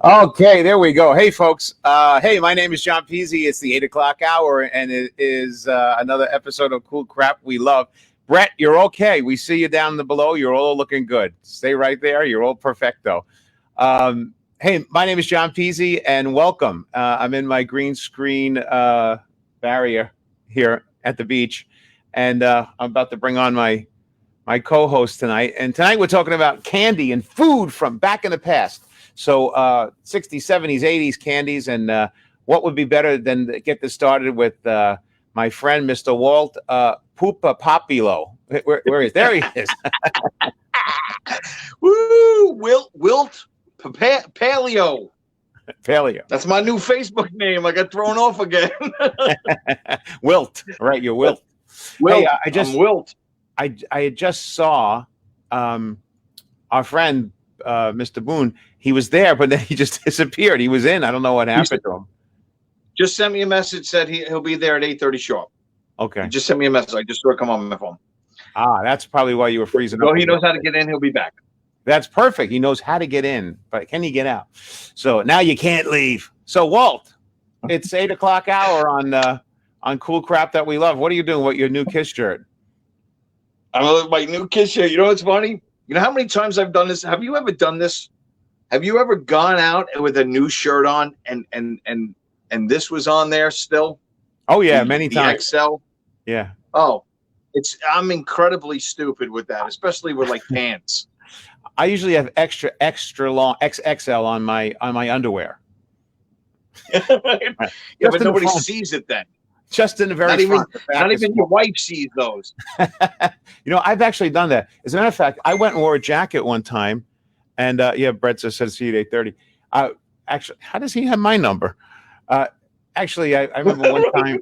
Okay, there we go. Hey, folks. Hey, my name is John Peasy. It's the 8 o'clock hour, and it is another episode of Cool Crap We Love. Bret, you're okay. We see you down below. You're all looking good. Stay right there. You're all perfecto. Hey, my name is John Peasy, and welcome. I'm in my green screen barrier here at the beach, and I'm about to bring on my co-host tonight. And tonight we're talking about candy and food from back in the past. So 60s, 70s, 80s candies, and what would be better than to get this started with my friend, Mr. Walt Poopa Popilo. Where is? There he is. Woo! Wilt Paleo. Paleo. That's my new Facebook name. I got thrown off again. Wilt. Right, you're Wilt. Wilt. Hey, I'm Wilt. I just saw our friend, Mr. Boone. He was there, but then he just disappeared. He was in. I don't know what happened to him. Just sent me a message, said he'll be there at 8:30 sharp. Okay. He just sent me a message. I just saw it come on my phone. That's probably why you were freezing So up. he knows how to get in. He'll be back. That's perfect. He knows how to get in, but can he get out? So now you can't leave. So Walt, it's 8 o'clock hour on Cool Crap That We Love. What are you doing with your new Kiss shirt? I'm with my new Kiss shirt. You know what's funny? You know how many times I've done this? Have you ever done this? Have you ever gone out with a new shirt on and this was on there still? Oh yeah, many times. XL. Yeah. Oh, I'm incredibly stupid with that, especially with like pants. I usually have extra long XXL on my underwear. Yeah, but nobody sees it then. Just in the very front. Not even your wife sees those. I've actually done that. As a matter of fact, I went and wore a jacket one time, and Brett just said see you at 8:30. Actually, how does he have my number? Actually, I remember one time.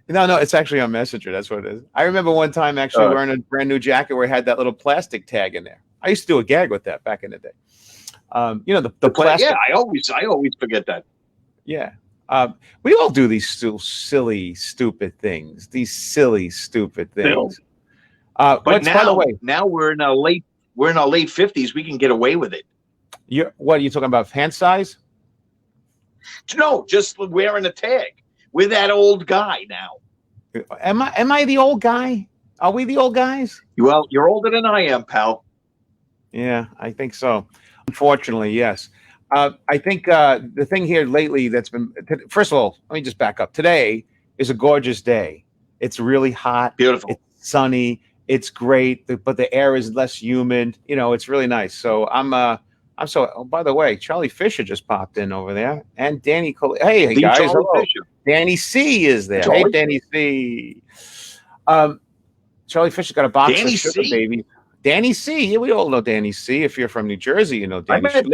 No, it's actually on Messenger. That's what it is. I remember one time actually wearing a brand new jacket where it had that little plastic tag in there. I used to do a gag with that back in the day. The plastic. Yeah, I always forget that. Yeah. We all do these silly, stupid things. These silly, stupid things. But now, by the way, now we're in our late 50s. We can get away with it. What are you talking about? Pant size? No, just wearing a tag. We're that old guy now. Am I the old guy? Are we the old guys? Well, you're older than I am, pal. Yeah, I think so. Unfortunately, yes. I think the thing here lately that's been, first of all, let me just back up. Today is a gorgeous day. It's really hot. Beautiful. It's sunny. It's great, but the air is less humid. It's really nice. So oh, by the way, Charlie Fisher just popped in over there. And Danny Hey, guys. Hello. Danny C is there. Hey, Danny C. Charlie Fisher's got a box of sugar babies. Danny C. Yeah, we all know Danny C. If you're from New Jersey, you know Danny. I met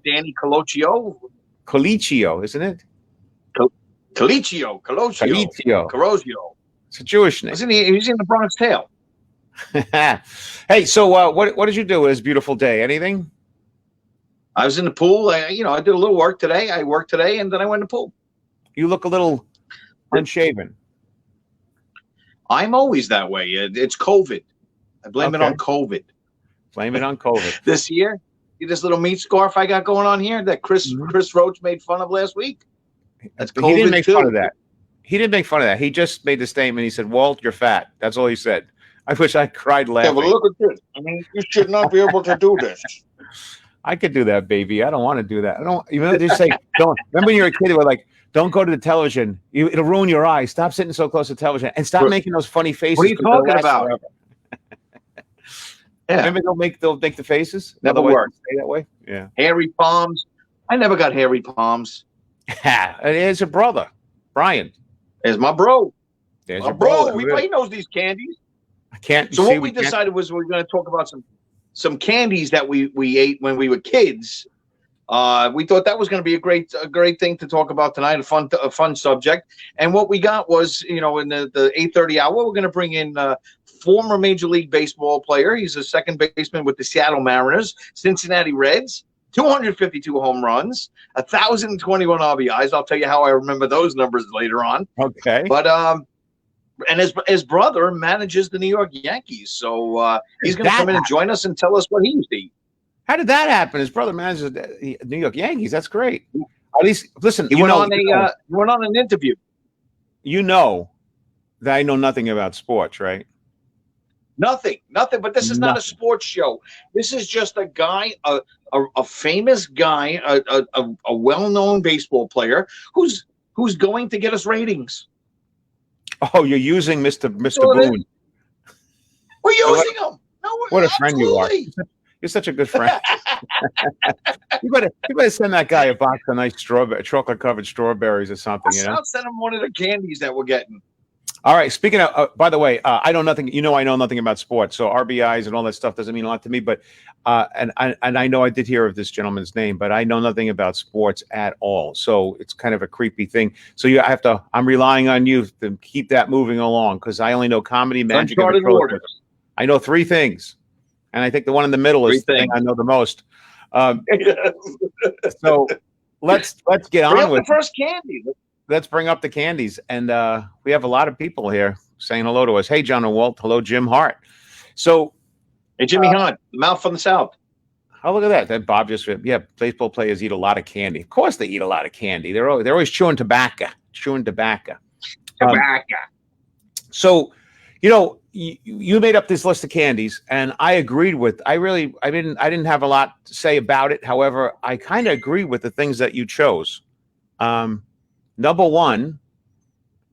Danny Colocchio. Colicchio, isn't it? Colocchio. It's a Jewish name. Isn't he? He's in the Bronx Tale. Hey, so what did you do with this beautiful day? Anything? I was in the pool. I did a little work today. I worked today, and then I went to the pool. You look a little unshaven. I'm always that way. It's COVID. I blame it on COVID. Blame it on COVID. This year, see this little meat scarf I got going on here that Chris Roach made fun of last week? That's COVID. He didn't make fun of that. He didn't make fun of that. He just made the statement. He said, Walt, you're fat. That's all he said. I wish I cried laughing. Yeah, but look at this. I mean, you should not be able to do this. I could do that, baby. I don't want to do that. I don't. You just say, don't. Remember when you were a kid, they were like, don't go to the television. It'll ruin your eyes. Stop sitting so close to television and stop making those funny faces. What are you talking about? Yeah. Remember they'll make the faces. Never worked. Stay that way. Yeah. Hairy palms. I never got hairy palms. There's your brother, Brian. There's my bro. There's my your bro. brother. Everybody knows these candies. I can't. So what we decided was we're going to talk about some candies that we ate when we were kids. We thought that was going to be a great thing to talk about tonight, a fun subject. And what we got was, in the 8:30 hour, we're going to bring in former Major League Baseball player. He's a second baseman with the Seattle Mariners, Cincinnati Reds, 252 home runs, 1,021 RBIs. I'll tell you how I remember those numbers later on. Okay. But and his brother manages the New York Yankees, so he's going to come in and join us and tell us what he used to eat. How did that happen? His brother manages the New York Yankees. That's great. At least, listen, He went on an interview. You know that I know nothing about sports, right? Nothing. But this is not a sports show. This is just a guy, a famous guy, a well-known baseball player who's going to get us ratings. Oh, you're using Mr. Boone. We're using him. No, what a friend you are. You're such a good friend. you better send that guy a box of nice chocolate-covered strawberries or something. I'll send him one of the candies that we're getting. All right. Speaking of, by the way, I know nothing. I know nothing about sports, so RBIs and all that stuff doesn't mean a lot to me. But and I know I did hear of this gentleman's name, but I know nothing about sports at all. So it's kind of a creepy thing. So I'm relying on you to keep that moving along because I only know comedy, magic, and waters. I know 3 things, and I think the one in the middle is the thing I know the most. So let's get on with the first candy. Let's bring up the candies. And we have a lot of people here saying hello to us. Hey, John and Walt. Hello, Jim Hart. So, hey, Jimmy Hunt, the mouth from the South. Oh, look at that. That Bob just, baseball players eat a lot of candy. Of course they eat a lot of candy. They're always chewing tobacco. So, you made up this list of candies, and I agreed with. I didn't have a lot to say about it. However, I kind of agree with the things that you chose. Number 1,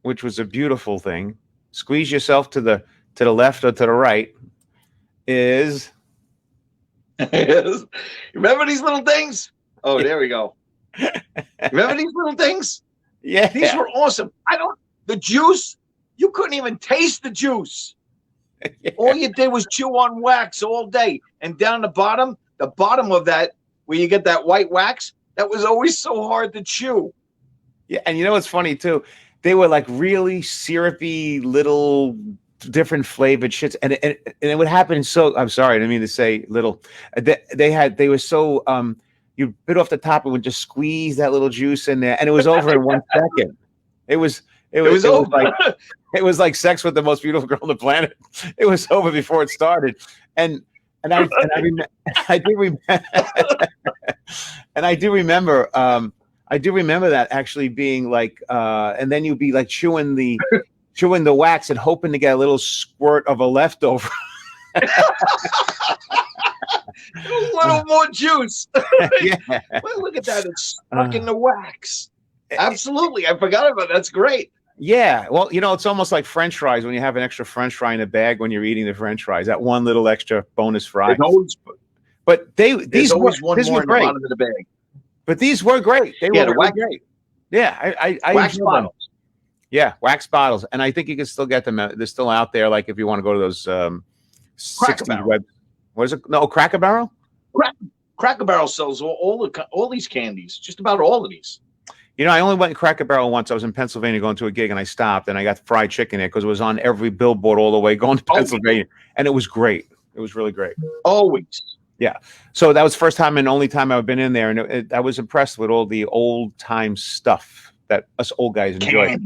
which was a beautiful thing, squeeze yourself to the left or to the right, is. Remember these little things? Oh, there we go. Remember these little things? Yeah, these were awesome. The juice. You couldn't even taste the juice. Yeah. All you did was chew on wax all day, and down the bottom of that, where you get that white wax, that was always so hard to chew. Yeah, and what's funny too? They were like really syrupy little different flavored shits, and it would happen. So I'm sorry, I didn't mean to say little. They were so you bit off the top and would just squeeze that little juice in there, and it was over in 1 second. It was like sex with the most beautiful girl on the planet. It was over before it started, and I do remember. I do remember that actually being like, and then you'd be like chewing the wax and hoping to get a little squirt of a leftover. A little more juice. Yeah. Well, look at that. It's stuck in the wax. Absolutely. I forgot about that. That's great. Yeah. Well, it's almost like French fries when you have an extra French fry in a bag when you're eating the French fries, that one little extra bonus fry. But these always one more in the bottom of the bag. But these were great. They were really great. Yeah, I wax bottles. Them. Yeah, wax bottles, and I think you can still get them. They're still out there. Like if you want to go to those 60 web. What is it? No, Cracker Barrel. Cracker Barrel sells all these candies. Just about all of these. I only went to Cracker Barrel once. I was in Pennsylvania going to a gig, and I stopped, and I got fried chicken there because it was on every billboard all the way going to Pennsylvania, and it was great. It was really great. Always. Yeah. So that was the first time and only time I've been in there. And I was impressed with all the old time stuff that us old guys enjoy.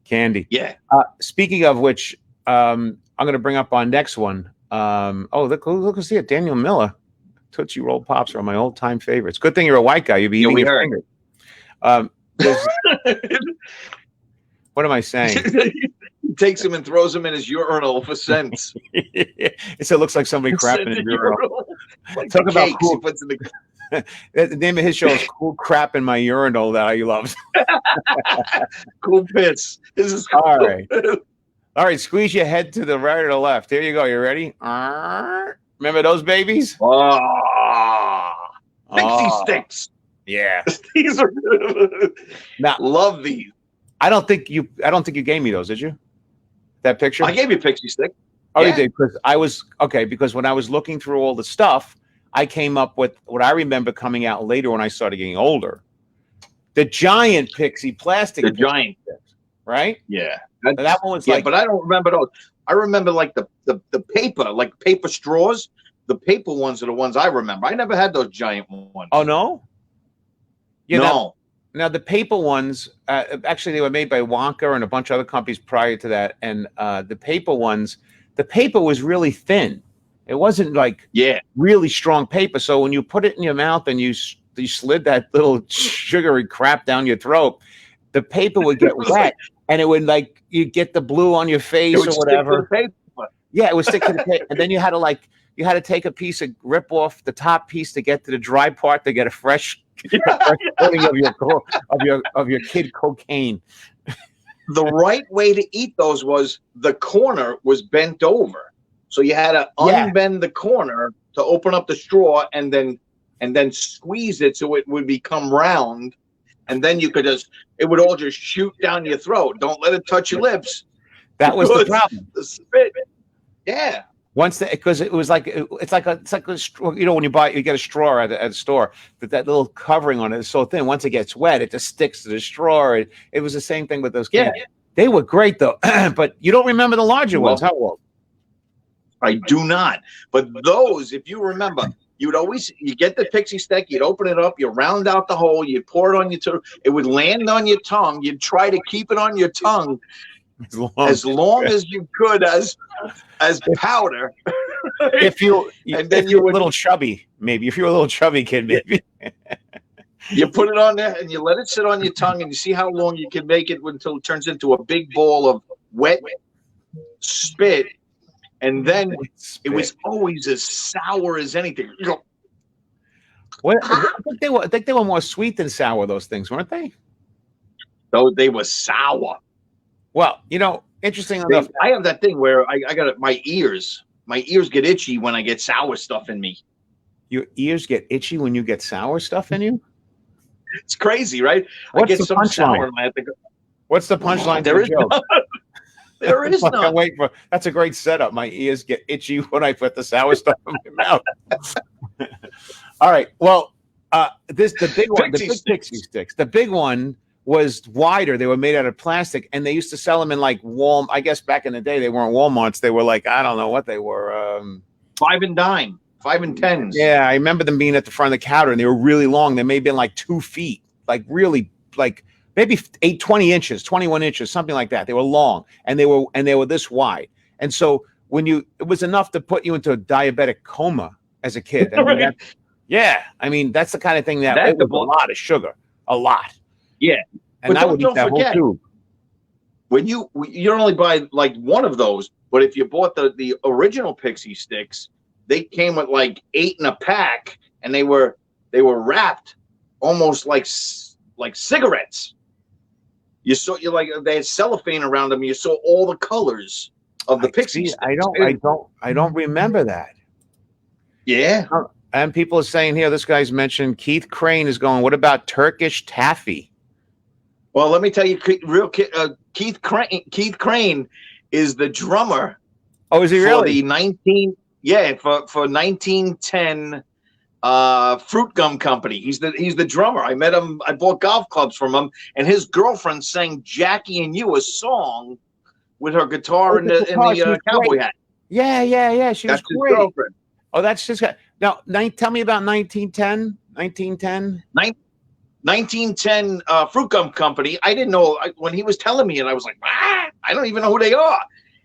Candy. Yeah. Speaking of which, I'm going to bring up our next one. Look, see it. Daniel Miller. Tootsie Roll Pops are my old time favorites. Good thing you're a white guy. You'd be eating your finger. What am I saying? He takes him and throws him in his urinal for scents. It looks like somebody crapping in his urinal. Like talk about cool. The name of his show is Cool Crap in My Urinal that I love. Cool piss. This is cool. All right. Squeeze your head to the right or the left. Here you go. You ready? Remember those babies? Pixie sticks. Yeah. These are now, love these. I don't think you gave me those, did you? That picture? I gave you a pixie stick. Oh, yeah. You did, because when I was looking through all the stuff, I came up with what I remember coming out later when I started getting older. The giant pixie plastic. Giant sticks, right? Yeah. That one was but I don't remember those. I remember like the paper, like paper straws. The paper ones are the ones I remember. I never had those giant ones. Oh, no? Yeah, no. Now, the paper ones, actually, they were made by Wonka and a bunch of other companies prior to that. And the paper ones, the paper was really thin. It wasn't like really strong paper. So when you put it in your mouth and you slid that little sugary crap down your throat, the paper would get wet, and it would like you get the blue on your face or whatever. Yeah, it would stick to the paper, and then you had to take a piece and rip off the top piece to get to the dry part to get a fresh coating of your kid cocaine. The right way to eat those was the corner was bent over. So you had to unbend the corner to open up the straw and then squeeze it so it would become round. And then you could it would all just shoot down your throat. Don't let it touch your lips. That was the problem. The spit. Yeah. Because it was like it's like a straw, you know, when you get a straw at a store, that little covering on it is so thin. Once it gets wet, it just sticks to the straw. It was the same thing with those candy. Yeah. They were great though, but you don't remember the larger ones, how well? I do not. But those, if you remember, you get the pixie stick, you'd open it up, you round out the hole, you'd pour it on your tongue, it would land on your tongue, you'd try to keep it on your tongue as long as you could as powder. If you were a little chubby, maybe. If you're a little chubby kid, maybe. You put it on there and you let it sit on your tongue and you see how long you can make it until it turns into a big ball of wet spit. And then it was always as sour as anything. I think they were more sweet than sour, those things, weren't they? Though they were sour. Well, you know, interesting enough. I have that thing where I got my ears get itchy when I get sour stuff in me. Your ears get itchy when you get sour stuff in you? It's crazy, right? What's I get some sour in my head. What's the punchline? There is none. There is none. That's a great setup. My ears get itchy when I put the sour stuff in my mouth. All right. Well, the big one, the big pixie sticks. The big one was wider. They were made out of plastic, and they used to sell them in like Walmart. I guess back in the day they weren't Walmarts. They were like, I don't know what they were. 5 and dime, 5 and 10s. Yeah, I remember them being at the front of the counter, and they were really long. They may have been like 2 feet, like really like. Maybe 20 inches, 21 inches, something like that. They were long, and they were this wide. And so it was enough to put you into a diabetic coma as a kid. I mean, that's the kind of thing that it was a lot of sugar, a lot. Yeah, and I would eat that whole tube. When you only buy like one of those, but if you bought the original pixie sticks, they came with like 8 in a pack, and they were wrapped almost like cigarettes. They had cellophane around them. You saw all the colors of the pixie sticks. I don't remember that. Yeah. And people are saying here, this guy's mentioned Keith Crane is going, what about Turkish taffy? Well, let me tell you, Keith Crane is the drummer. Oh, is he really? For 1910 Fruit Gum Company. He's the drummer. I met him. I bought golf clubs from him, and his girlfriend sang "Jackie and You" a song with her guitar in the cowboy hat. Yeah. She was great. His girlfriend. Oh, that's just now. Tell me about 1910. 1910 Fruit Gum Company. I didn't know when he was telling me, and I was like, I don't even know who they are.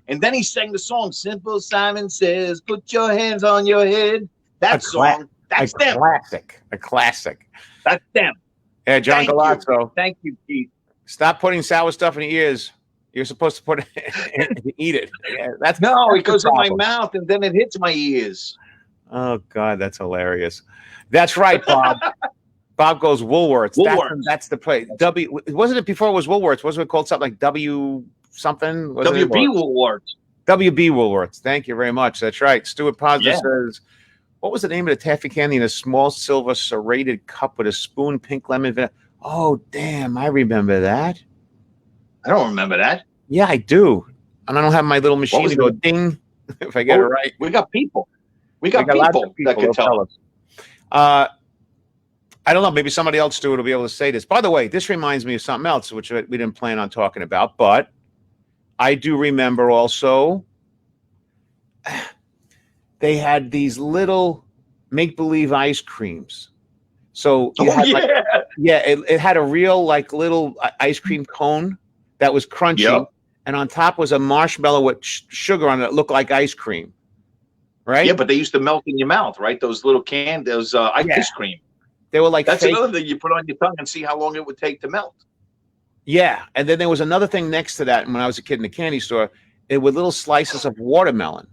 And then he sang the song "Simple Simon Says, Put Your Hands on Your Head." That song. That's them. A classic. That's them. Yeah, John Galazzo. Thank you, Keith. Stop putting sour stuff in your ears. You're supposed to put it eat it. Yeah, it goes in my mouth and then it hits my ears. Oh God, that's hilarious. That's right, Bob. Bob goes Woolworths. That's the place. Wasn't it before it was Woolworths? Wasn't it called something like W something? WB Woolworths. WB Woolworths. Thank you very much. That's right. Stuart Posner says, what was the name of the taffy candy in a small silver serrated cup with a spoon, pink lemon vanilla? Oh, damn. I remember that. I don't remember that. Yeah, I do. And I don't have my little machine to go ding if I get it right. We got people. We got people that can tell us. I don't know. Maybe somebody else, Stuart, will be able to say this. By the way, this reminds me of something else, which we didn't plan on talking about. But I do remember also they had these little make-believe ice creams. So it had a real like little ice cream cone that was crunchy, and on top was a marshmallow with sugar on it that looked like ice cream. right? Yeah, but they used to melt in your mouth, right? Those little those ice cream. They were like That's fake. another thing you put on your tongue and see how long it would take to melt. Yeah, and then there was another thing next to that. And when I was a kid in the candy store, it were little slices of watermelon,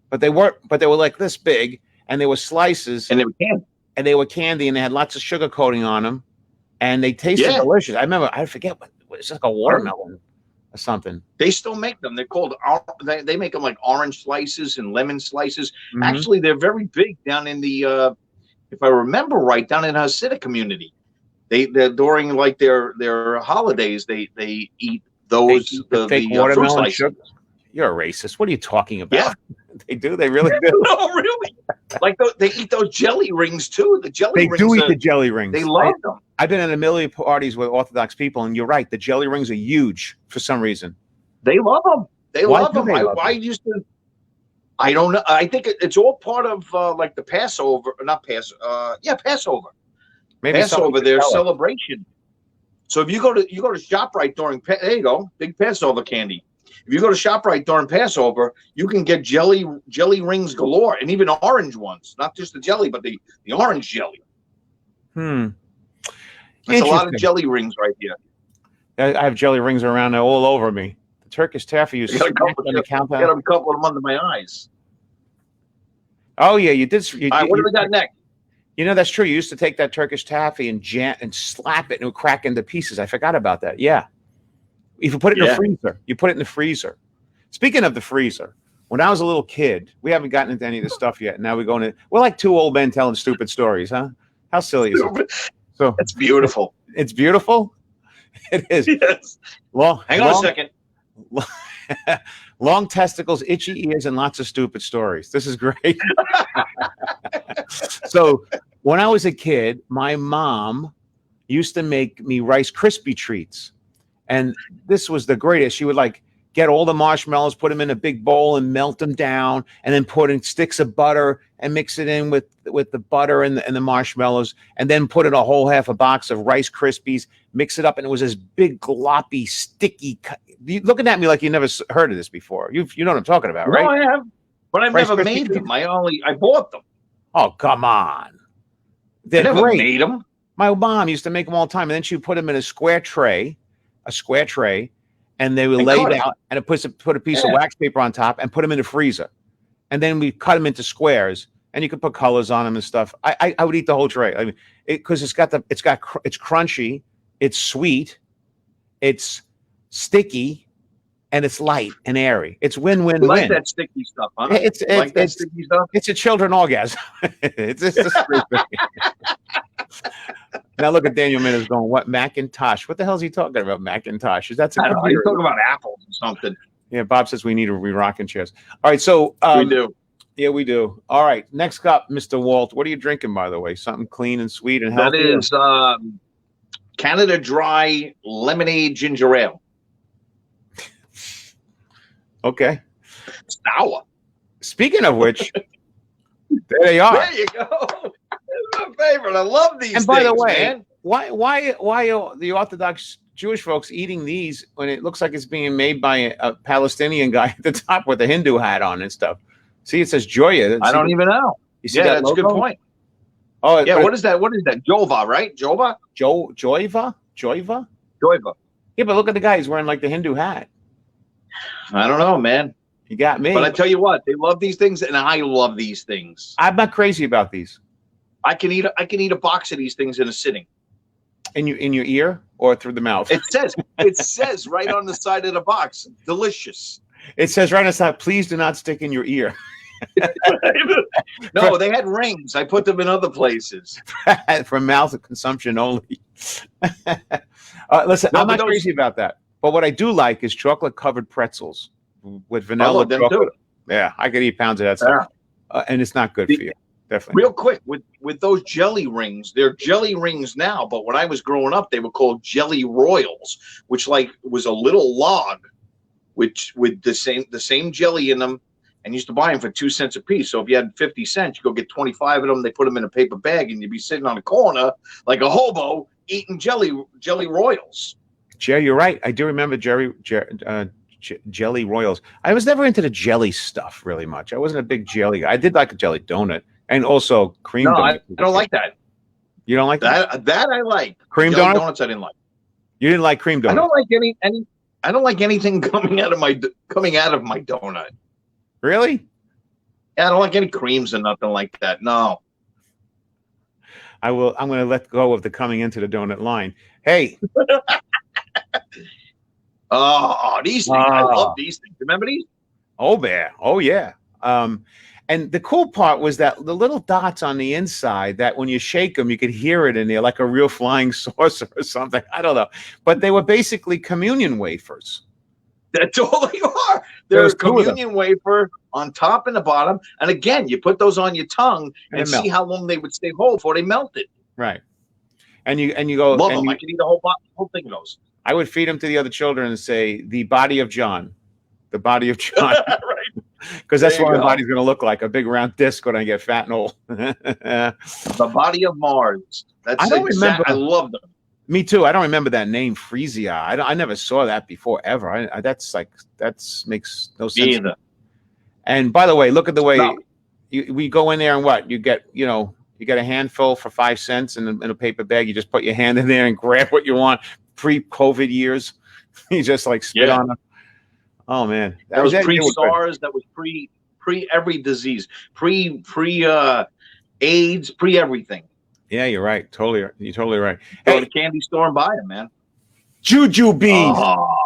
but they weren't. But they were like this big, and they were slices, And they were candy. and they were candy, and they had lots of sugar coating on them, and they tasted delicious. I remember, I forget what it's like a watermelon or something. They still make them. They're called. They make them like orange slices and lemon slices. Mhm. Actually, they're very big down in the. If I remember right, down in Hasidic community, they're during like their holidays. They eat those the fake fruit watermelon slices. sugar. You're a racist. What are you talking about? Yeah. They do. They really do. No, really. Like they eat those jelly rings too. The jelly They rings. do eat the jelly rings. They love them. I've been at a million parties with Orthodox people, and you're right. The jelly rings are huge for some reason. They love them. They Why love do them. they love I them? used to. I don't know. I think it's all part of like the Passover, not Passover. Yeah, Passover. Maybe Passover, their tell us. celebration. So if you go to ShopRite during there you go, big Passover candy. If you go to ShopRite during Passover, you can get jelly rings galore, and even orange ones. Not just the jelly, but the orange jelly. That's a lot of jelly rings right here. I have jelly rings around all over me. The Turkish taffy you got a couple on the counter. Got a couple of them under my eyes. Oh yeah, you did. All right, what do we got next? You know, that's true. You used to take that Turkish taffy and slap it and it would crack into pieces. I forgot about that. Yeah. If you put it in the freezer, you put it in the freezer. Speaking of the freezer, when I was a little kid, we haven't gotten into any of this stuff yet. Now we're like two old men telling stupid stories, huh? How silly is it? So it's beautiful. It's beautiful. It is. Yes. Well, hang on a second. Long testicles, itchy ears, and lots of stupid stories. This is great. So when I was a kid, my mom used to make me Rice Krispie treats. And this was the greatest. She would like get all the marshmallows, put them in a big bowl and melt them down, and then put in sticks of butter and mix it in with the butter and the marshmallows, and then put in a whole half a box of Rice Krispies, mix it up, and it was this big gloppy, sticky. You're looking at me like you never heard of this before. You know what I'm talking about, right? No, I have, but I've never made them. I bought them. Oh, come on. They're I never great. made them. My mom used to make them all the time, and then she would put them in a square tray, and they would lay it out, and it put a piece of wax paper on top, and put them in the freezer, and then we cut them into squares, and you could put colors on them and stuff. I would eat the whole tray. I mean, because it's crunchy, it's sweet, it's sticky, and it's light and airy. It's win-win-win. Like that sticky stuff, huh? It's sticky stuff. It's a children orgasm. it's just Now look at Daniel Minnis going, what Macintosh? What the hell is he talking about? Macintosh? Is that I don't know. He's talking about apples or something. Yeah, Bob says we need to re-rocking chairs. All right, so we do. Yeah, we do. All right, next up, Mr. Walt. What are you drinking, by the way? Something clean and sweet and healthy? That is Canada Dry Lemonade Ginger Ale. Okay. Sour. Speaking of which, there they are. There you go. That's my favorite. I love these. And by the way, man. why are the Orthodox Jewish folks eating these when it looks like it's being made by a Palestinian guy at the top with a Hindu hat on and stuff? See, it says Joya. I don't even know. You see yeah, that that's a good point. Oh, yeah. What is that? What is that? Jova, right? Jova? Joiva? Joiva. Yeah, but look at the guy. He's wearing like the Hindu hat. I don't know, man. You got me. But I tell you what, they love these things, and I love these things. I'm not crazy about these. I can eat a box of these things in a sitting. In your ear or through the mouth? It says right on the side of the box, delicious. It says right on the side, please do not stick in your ear. No, they had rings. I put them in other places. For mouth consumption only. Listen, I'm not crazy about that. But what I do like is chocolate-covered pretzels with vanilla chocolate. Too. Yeah, I could eat pounds of that stuff. And it's not good for you. Definitely. Real quick, with those jelly rings, they're jelly rings now, but when I was growing up, they were called Jelly Royals, which like was a little log, which with the same jelly in them, and used to buy them for 2 cents a piece. So if you had 50 cents, you go get 25 of them. They put them in a paper bag, and you'd be sitting on a corner like a hobo eating Jelly Royals. Jerry, you're right. I do remember Jelly Royals. I was never into the jelly stuff really much. I wasn't a big jelly guy. I did like a jelly donut and also cream No, donut. I don't like that. You don't like that? That I like. Cream Jelly donuts? donuts I didn't like. You didn't like cream donuts? I don't like any. I don't like anything coming out of my donut. Really? Yeah, I don't like any creams and nothing like that. No. I'm going to let go of the coming into the donut line. Hey. Oh, these things. I love these things. Remember these? Oh, man. Oh, yeah. And the cool part was that the little dots on the inside that when you shake them, you could hear it in there like a real flying saucer or something. I don't know. But they were basically communion wafers. That's all they are. They're a communion wafer on top and the bottom. And again, you put those on your tongue and see how long they would stay whole before they melted. Right. And you go. Love them. I can eat a whole thing of those. I would feed them to the other children and say, the body of John. The body of John. Right. Because that's what my body's going to look like, a big round disc when I get fat and old. The body of Mars. That's remember. I love them. Me too. I don't remember that name, Frisia. I never saw that before ever. That makes no sense. Me either. And by the way, look at the way we go in there and what you get. You get a handful for 5 cents in a paper bag. You just put your hand in there and grab what you want. Pre-COVID years, you just like spit on it. Oh man, that was pre-SARS. That was pre every disease, pre AIDS, pre everything. Yeah, you're right. You're totally right. Go to the candy store and buy them, man. Juju bees. Oh,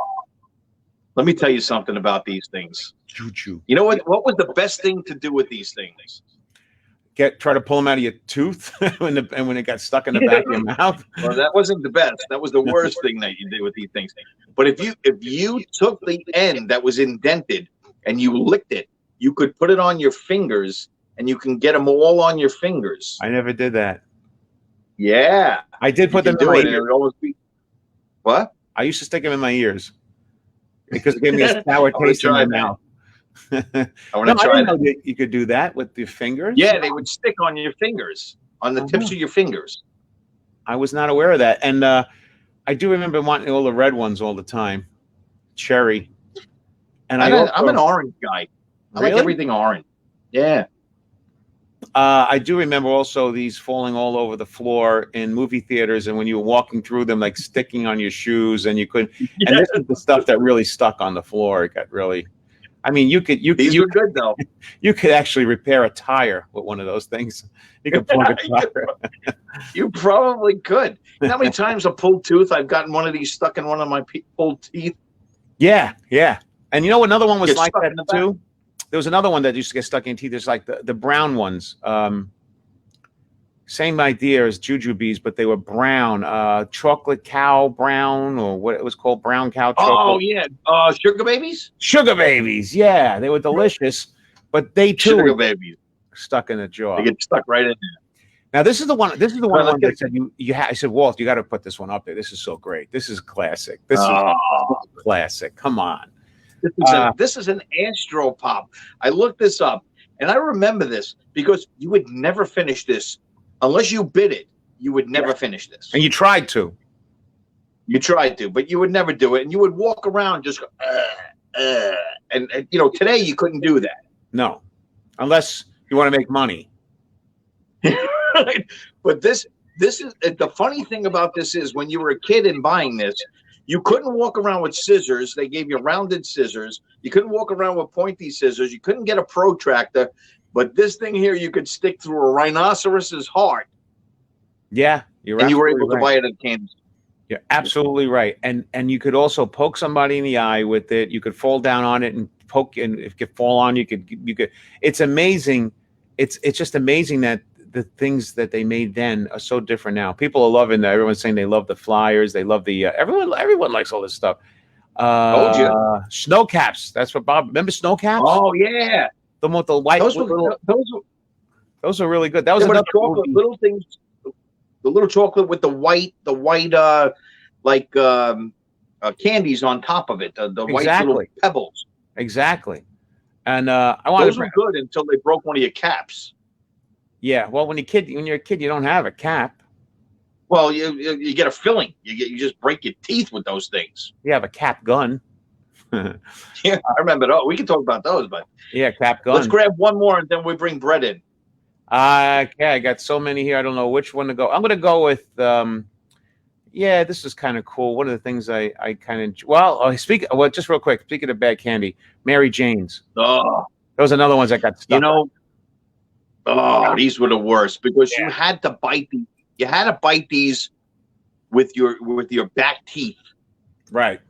let me tell you something about these things. Juju. You know what? What was the best thing to do with these things? Try to pull them out of your tooth when it got stuck in the back of your mouth. Well, that wasn't the best. That was the worst thing that you did with these things. But if you took the end that was indented and you licked it, you could put it on your fingers and you can get them all on your fingers. I never did that. Yeah, I did put them in my ears. What? I used to stick them in my ears because it gave me a sour taste in my mouth. I didn't know that you could do that with your fingers. Yeah, they would stick on your fingers, on the tips of your fingers. I was not aware of that, and I do remember wanting all the red ones all the time, cherry. And I'm an orange guy. I like everything orange. Yeah. I do remember also these falling all over the floor in movie theaters, and when you were walking through them, like sticking on your shoes, and you couldn't. Yeah. And this is the stuff that really stuck on the floor. It got really. I mean, these were good though. You could actually repair a tire with one of those things. You could plug a tire. You probably could. You know how many times a pulled tooth I've gotten one of these stuck in one of my pulled teeth? Yeah. And you know another one was like that too? There was another one that used to get stuck in teeth. There's like the brown ones. Same idea as jujubes, but they were brown. Chocolate cow brown, or what it was called, brown cow chocolate. Oh yeah, sugar babies. Sugar babies, yeah, they were delicious, but they too sugar babies stuck in the jaw. They get stuck right in there. Now this is the one. This is the one that said I said, Walt, you got to put this one up there. This is so great. This is classic. This is classic. Come on. This is an Astro Pop. I looked this up, and I remember this because you would never finish this. Unless you bid it, you would never finish this. And you tried to. You tried to, but you would never do it. And you would walk around just go, and today you couldn't do that. No, unless you want to make money. Right? But this is the funny thing about this is when you were a kid and buying this, you couldn't walk around with scissors. They gave you rounded scissors. You couldn't walk around with pointy scissors. You couldn't get a protractor. But this thing here, you could stick through a rhinoceros's heart. Yeah, you're right. And you were able to buy it at Kansas. You're absolutely right. And you could also poke somebody in the eye with it. You could fall down on it and poke, and if you fall on, you could. It's amazing. It's just amazing that the things that they made then are so different now. People are loving that. Everyone's saying they love the flyers. They love the everyone likes all this stuff. Told you. Snow caps. That's what Bob. Remember snow caps? Oh yeah. The white. Those are really good. That was another chocolate, little things. The little chocolate with the white candies on top of it. The white little pebbles. Exactly. And those were good until they broke one of your caps. Yeah. Well, when you're a kid, you don't have a cap. Well, you get a filling. You just break your teeth with those things. You have a cap gun. Yeah, I remember those. We can talk about those, but Yeah, Cap let's Gun. grab one more and then we bring Brett in. Okay, I got so many here. I don't know which one to go. I'm going to go with. Yeah, this is kind of cool. One of the things I kind of just real quick. Speaking of bad candy, Mary Jane's. Oh, Those are another ones that got stuck. These were the worst because Yeah. you had to bite the. You had to bite these with your back teeth. Right.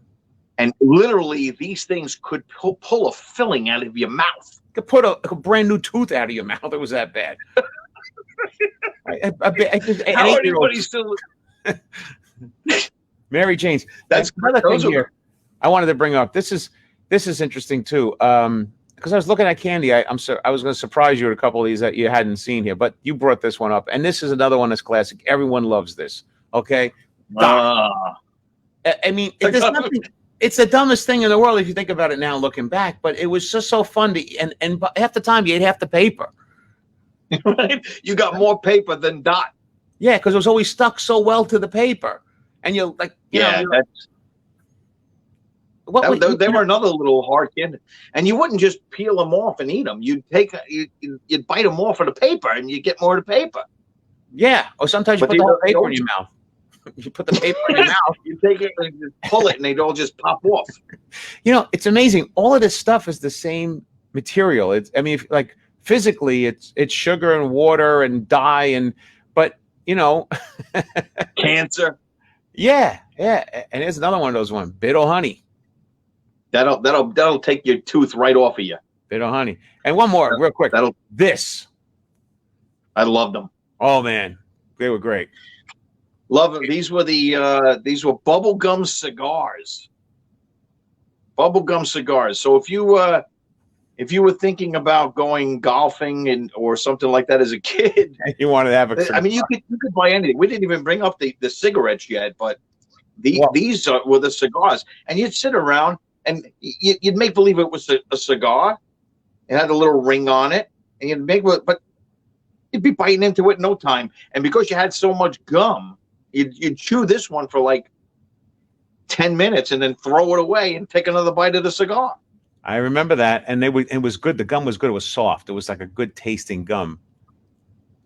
And literally, these things could pull a filling out of your mouth. Could put a brand new tooth out of your mouth. It was that bad. How anybody still? Mary Jane's. That's another thing here. I wanted to bring up. This is interesting too. Because I was looking at candy. I was going to surprise you with a couple of these that you hadn't seen here, but you brought this one up, and this is another one that's classic. Everyone loves this. Okay. I mean, there's nothing. It's the dumbest thing in the world if you think about it now, looking back. But it was just so fun to, and half the time you ate half the paper. Right? You got more paper than Dot. Yeah, because it was always stuck so well to the paper, and you're like, they were another little hard candy, and you wouldn't just peel them off and eat them. You'd you'd bite them off of the paper, and you get more of the paper. Yeah, or sometimes you put the whole paper in your mouth. You put the paper in your mouth. You take it and just pull it, and they'd all just pop off. It's amazing. All of this stuff is the same material. Like physically, it's sugar and water and dye but cancer. Yeah. And here's another one of those ones. Bitter honey. That'll take your tooth right off of you. Bitter honey. And one more, real quick. This. I loved them. Oh man, they were great. Love them. These were bubblegum cigars. Bubblegum cigars. So if you were thinking about going golfing or something like that as a kid, you wanted to have a cigar. I mean, you could buy anything. We didn't even bring up the cigarettes yet, but these were the cigars. And you'd sit around and you'd make believe it was a cigar. It had a little ring on it, and but you'd be biting into it in no time. And because you had so much gum, you'd chew this one for like 10 minutes and then throw it away and take another bite of the cigar. I remember that, and it was good. The gum was good. It was soft. It was like a good tasting gum.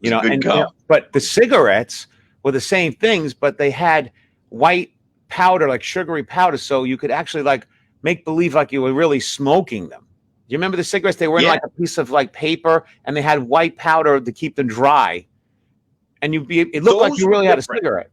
But the cigarettes were the same things, but they had white powder, like sugary powder, so you could actually like make believe like you were really smoking them. Do you remember the cigarettes? They were in like a piece of like paper, and they had white powder to keep them dry, and it looked like you really had a cigarette.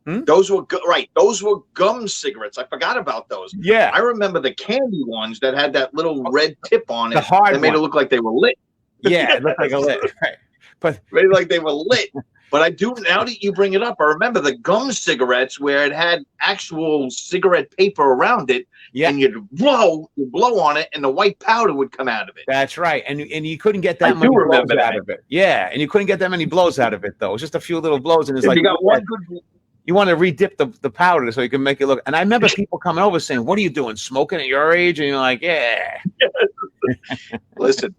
Those were right. Those were gum cigarettes. I forgot about those. Yeah, I remember the candy ones that had that little red tip on it. That made it look like they were lit. Yeah, it looked like a lit. Right. But made like they were lit. But I do, now that you bring it up, I remember the gum cigarettes where it had actual cigarette paper around it. Yeah, and you'd blow on it, and the white powder would come out of it. That's right, and you couldn't get that many blows out of it. Yeah, and you couldn't get that many blows out of it though. It was just a few little blows, and it's like you got one good. You want to redip the powder so you can make it look. And I remember people coming over saying, "What are you doing? Smoking at your age?" And you're like, "Yeah." Listen,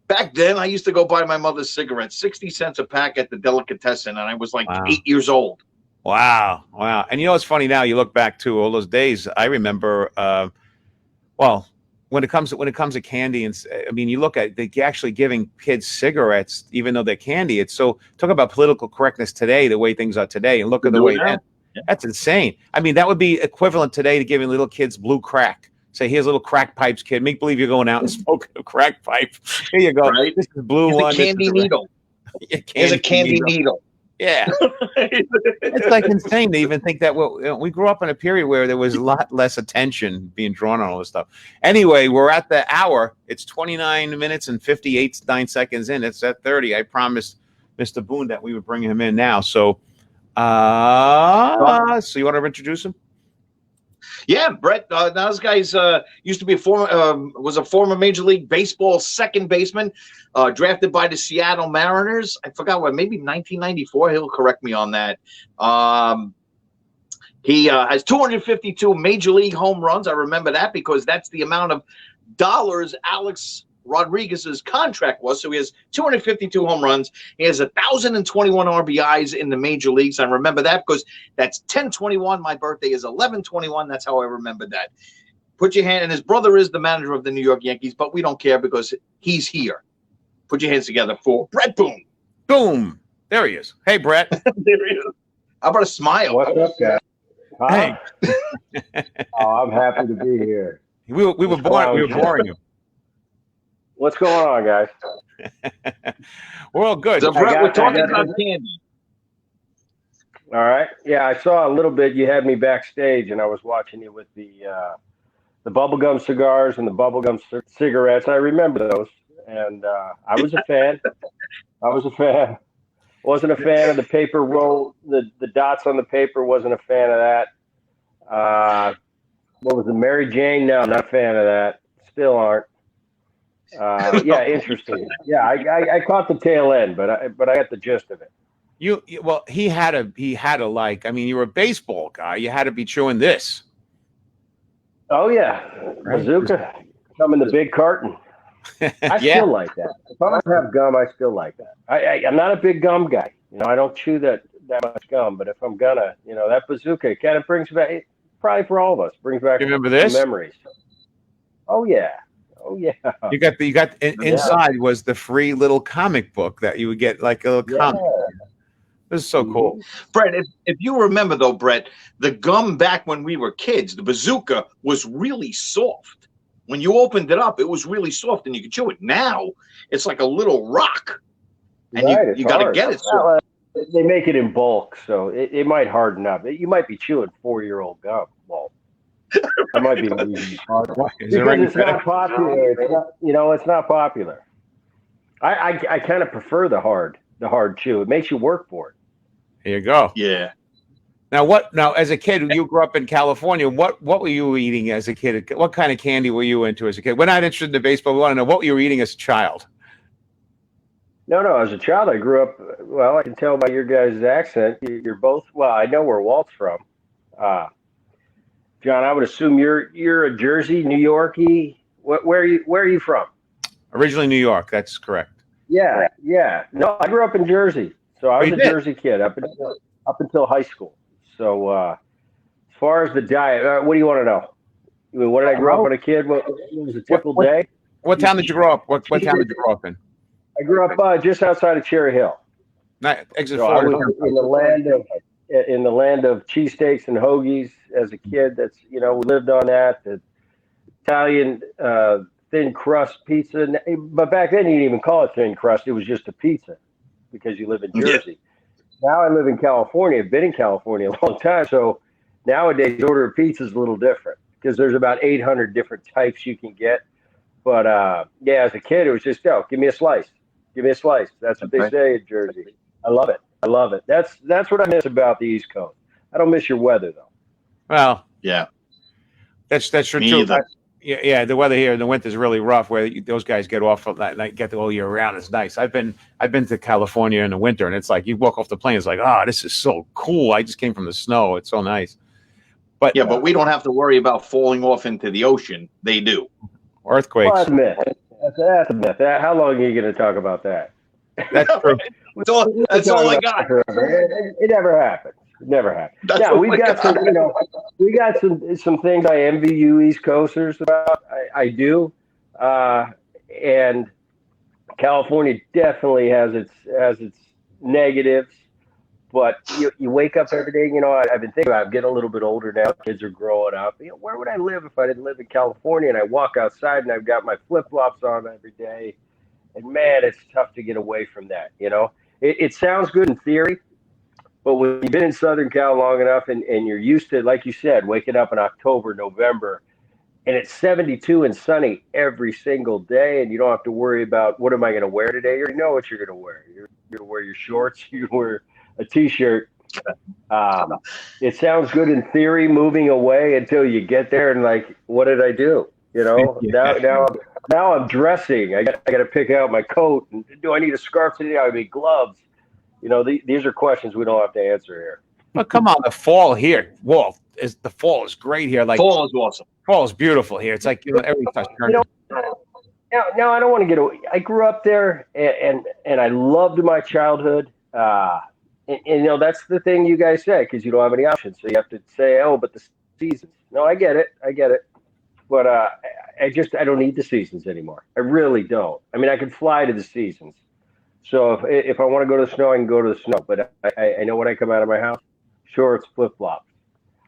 back then I used to go buy my mother's cigarettes, 60 cents a pack at the delicatessen, and I was like 8 years old. Wow. And it's funny now. You look back to all those days. I remember. When it comes to candy, and I mean, you look at they're actually giving kids cigarettes, even though they're candy. It's so talk about political correctness today, the way things are today, and look at the way that's insane. I mean, that would be equivalent today to giving little kids blue crack. Say, here's little crack pipes, kid. Make believe you're going out and smoking a crack pipe. Here you go. Right? This is blue here's one. A candy needle. Here's a candy needle. Yeah, it's like insane to even think that. We grew up in a period where there was a lot less attention being drawn on all this stuff. Anyway, we're at the hour. It's 29 minutes and 9 seconds in. It's at 30. I promised Mr. Boone that we would bring him in now. So, so you want to introduce him? Yeah, Bret. Now this guy's used to be was a former Major League Baseball second baseman, drafted by the Seattle Mariners. I forgot maybe 1994. He'll correct me on that. He has 252 Major League home runs. I remember that because that's the amount of dollars Alex Rodriguez's contract was. So he has 252 home runs. He has 1,021 RBIs in the major leagues. I remember that because that's 10/21. My birthday is 11/21. That's how I remember that. Put your hand, and his brother is the manager of the New York Yankees, but we don't care because he's here. Put your hands together for Bret Boone. Boom. There he is. Hey, Bret. There he is. How about a smile? What's up, guys? Huh? Hey. Oh, I'm happy to be here. We were boring you. What's going on, guys? We're all good. So, Bret, we're talking about candy. All right. Yeah, I saw a little bit. You had me backstage, and I was watching you with the bubblegum cigars and the bubblegum cigarettes. I remember those, and I was a fan. Wasn't a fan of the paper roll, the dots on the paper. Wasn't a fan of that. What was it, Mary Jane? No, not a fan of that. Still aren't. Yeah, interesting. Yeah, I caught the tail end, but I got the gist of it. Well, he had to like. I mean, you were a baseball guy. You had to be chewing this. Oh yeah, Right. bazooka, come in the big carton. I still like that. If I don't have gum, I still like that. I'm not a big gum guy. You know, I don't chew that much gum. But if I'm gonna, you know, that bazooka kind of brings back, probably for all of us, brings back You remember this? memories. Oh yeah. You got inside was the free little comic book that you would get, like a little comic. This is so cool. Bret, if you remember though, Bret, the gum back when we were kids, the bazooka was really soft. When you opened it up, it was really soft and you could chew it. Now it's like a little rock, and Right, you got to get it soft. They make it in bulk, so it might harden up. You might be chewing 4-year-old gum. Well, that might be the reason. Because it's not popular. It's not, you know, it's not popular. I kind of prefer the hard chew. It makes you work for it. Here you go. Yeah. Now, as a kid, you grew up in California. What were you eating as a kid? What kind of candy were you into as a kid? We're not interested in baseball. We want to know what you were eating as a child. No. As a child, I grew up. Well, I can tell by your guys' accent. You're both. Well, I know where Walt's from. John, I would assume you're a Jersey, New Yorkie. Where are you from? Originally New York. That's correct. Yeah. No, I grew up in Jersey, so I was a Jersey kid up until high school. So as far as the diet, what do you want to know? I mean, what did I grow up when a kid? What was a typical day? What town did you grow up? What town did you grow up in? I grew up just outside of Cherry Hill. Exit So I 4. was in the land of cheesesteaks and hoagies as a kid. That's, you know, we lived on that. The Italian thin crust pizza. But back then you didn't even call it thin crust. It was just a pizza because you live in Jersey. Yeah. Now I live in California. I've been in California a long time. So nowadays order of pizza is a little different because there's about 800 different types you can get. But yeah, as a kid, it was just, give me a slice. Give me a slice. That's what they say in Jersey. I love it. That's what I miss about the East Coast. I don't miss your weather though. Well, yeah, that's true too. Yeah, the weather here in the winter is really rough. Where those guys get off of that, like, get the whole year round. It's nice. I've been to California in the winter, and it's like you walk off the plane. It's like, this is so cool. I just came from the snow. It's so nice. But yeah, but we don't have to worry about falling off into the ocean. They do. Earthquakes. Well, that's a myth. That's a myth. How long are you going to talk about that? That's true. That's all I got. It never happened. It never happened. That's Yeah, we got some things I envy you East Coasters about. I do, and California definitely has its negatives. But you wake up every day. You know, I've been thinking about. I'm getting a little bit older now. Kids are growing up. You know, where would I live if I didn't live in California? And I walk outside and I've got my flip flops on every day. And man, it's tough to get away from that. You know, it sounds good in theory, but when you've been in Southern Cal long enough and you're used to, like you said, waking up in October, November, and it's 72 and sunny every single day, and you don't have to worry about what am I going to wear today. You already know what you're going to wear. You're going to wear your shorts. You're going to wear a T-shirt. It sounds good in theory, moving away until you get there and like, what did I do? You know, now I'm dressing. I got to pick out my coat. And do I need a scarf today? I need gloves. You know, these are questions we don't have to answer here. But come on, the fall here. Well, the fall is great here. Like, fall is awesome. Fall is beautiful here. It's like, you know, every touch. No, I don't want to get away. I grew up there, and I loved my childhood. And you know, that's the thing you guys say, because you don't have any options. So you have to say, but the seasons. No, I get it. But I don't need the seasons anymore. I really don't. I mean, I could fly to the seasons. So if I want to go to the snow, I can go to the snow. But I know when I come out of my house, shorts, flip flops.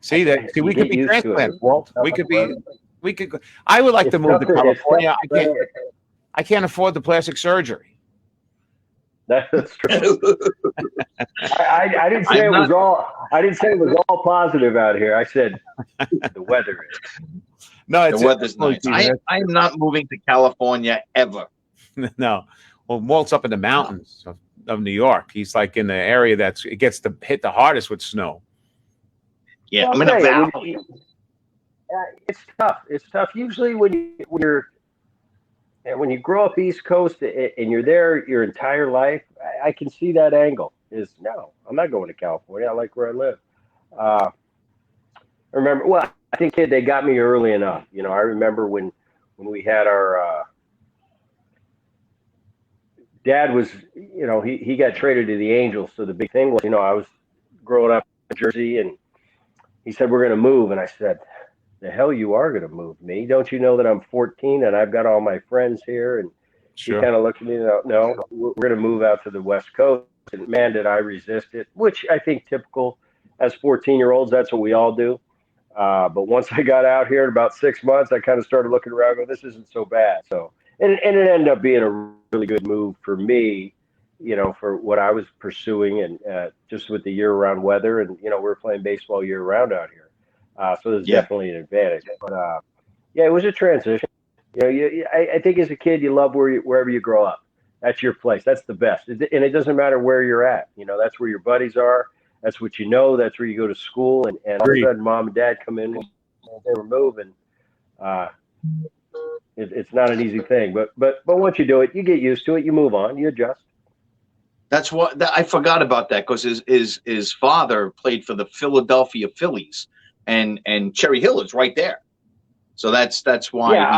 See that? See, You we could get be used to it. transplanted, Walt. We could be. We could. I would like to move to California. I can't afford the plastic surgery. That's true. I didn't say it was all. I didn't say it was all positive out here. I said the weather is. No, the weather's nice. I'm not moving to California ever. No. Well, Walt's up in the mountains of New York. He's like in the area it gets to hit the hardest with snow. Yeah, I'm in a valley. It's tough. It's tough. Usually when you grow up East Coast and you're there your entire life, I can see that angle. Is no, I'm not going to California. I like where I live. I remember. Well, I think they got me early enough. You know, I remember when we had our dad was. You know, he got traded to the Angels. So the big thing was, you know, I was growing up in Jersey, and he said we're going to move, and I said, the hell you are going to move me? Don't you know that I'm 14 and I've got all my friends here? And Sure. He kind of looked at me and no, we're going to move out to the West Coast. And man, did I resist it, which I think typical as 14-year-olds, that's what we all do. But once I got out here in about 6 months, I kind of started looking around and go, this isn't so bad. So, and it ended up being a really good move for me, you know, for what I was pursuing and just with the year-round weather. And, you know, we're playing baseball year-round out here. So there's definitely an advantage. But, yeah, it was a transition. You know, I think as a kid, you love wherever you grow up. That's your place. That's the best. And it doesn't matter where you're at. You know, that's where your buddies are. That's what you know. That's where you go to school. And all of a sudden, mom and dad come in and they were moving. It's not an easy thing. But once you do it, you get used to it. You move on. You adjust. That's what I forgot about that because his father played for the Philadelphia Phillies, and Cherry Hill is right there. So that's why. Yeah,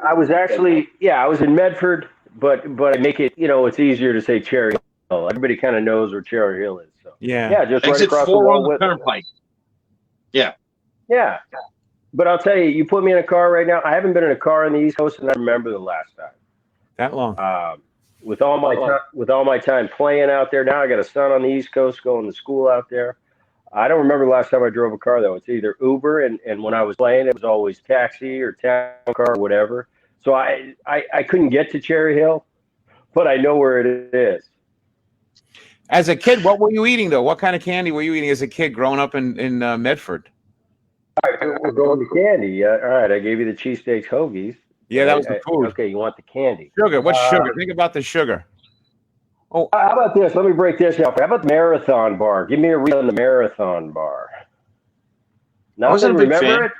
I was actually I was in Medford, but I make it, you know, it's easier to say Cherry Hill. Everybody kind of knows where Cherry Hill is. So yeah, just exit right across 4 the on the turnpike. Yeah. But I'll tell you, you put me in a car right now. I haven't been in a car on the East Coast, and I remember the last time. That long. With all my time playing out there, now I got a son on the East Coast going to school out there. I don't remember the last time I drove a car, though. It's either Uber, and when I was playing, it was always taxi or town car or whatever. So I couldn't get to Cherry Hill, but I know where it is. As a kid, what were you eating, though? What kind of candy were you eating as a kid growing up in Medford? All right, we're going to candy. All right, I gave you the cheesesteaks hoagies. Yeah, that was the food. Okay, you want the candy. Sugar. What's sugar? Think about the sugar. Oh, how about this? Let me break this down. How about the Marathon Bar? Give me a read on the Marathon Bar. I wasn't a big fan. It?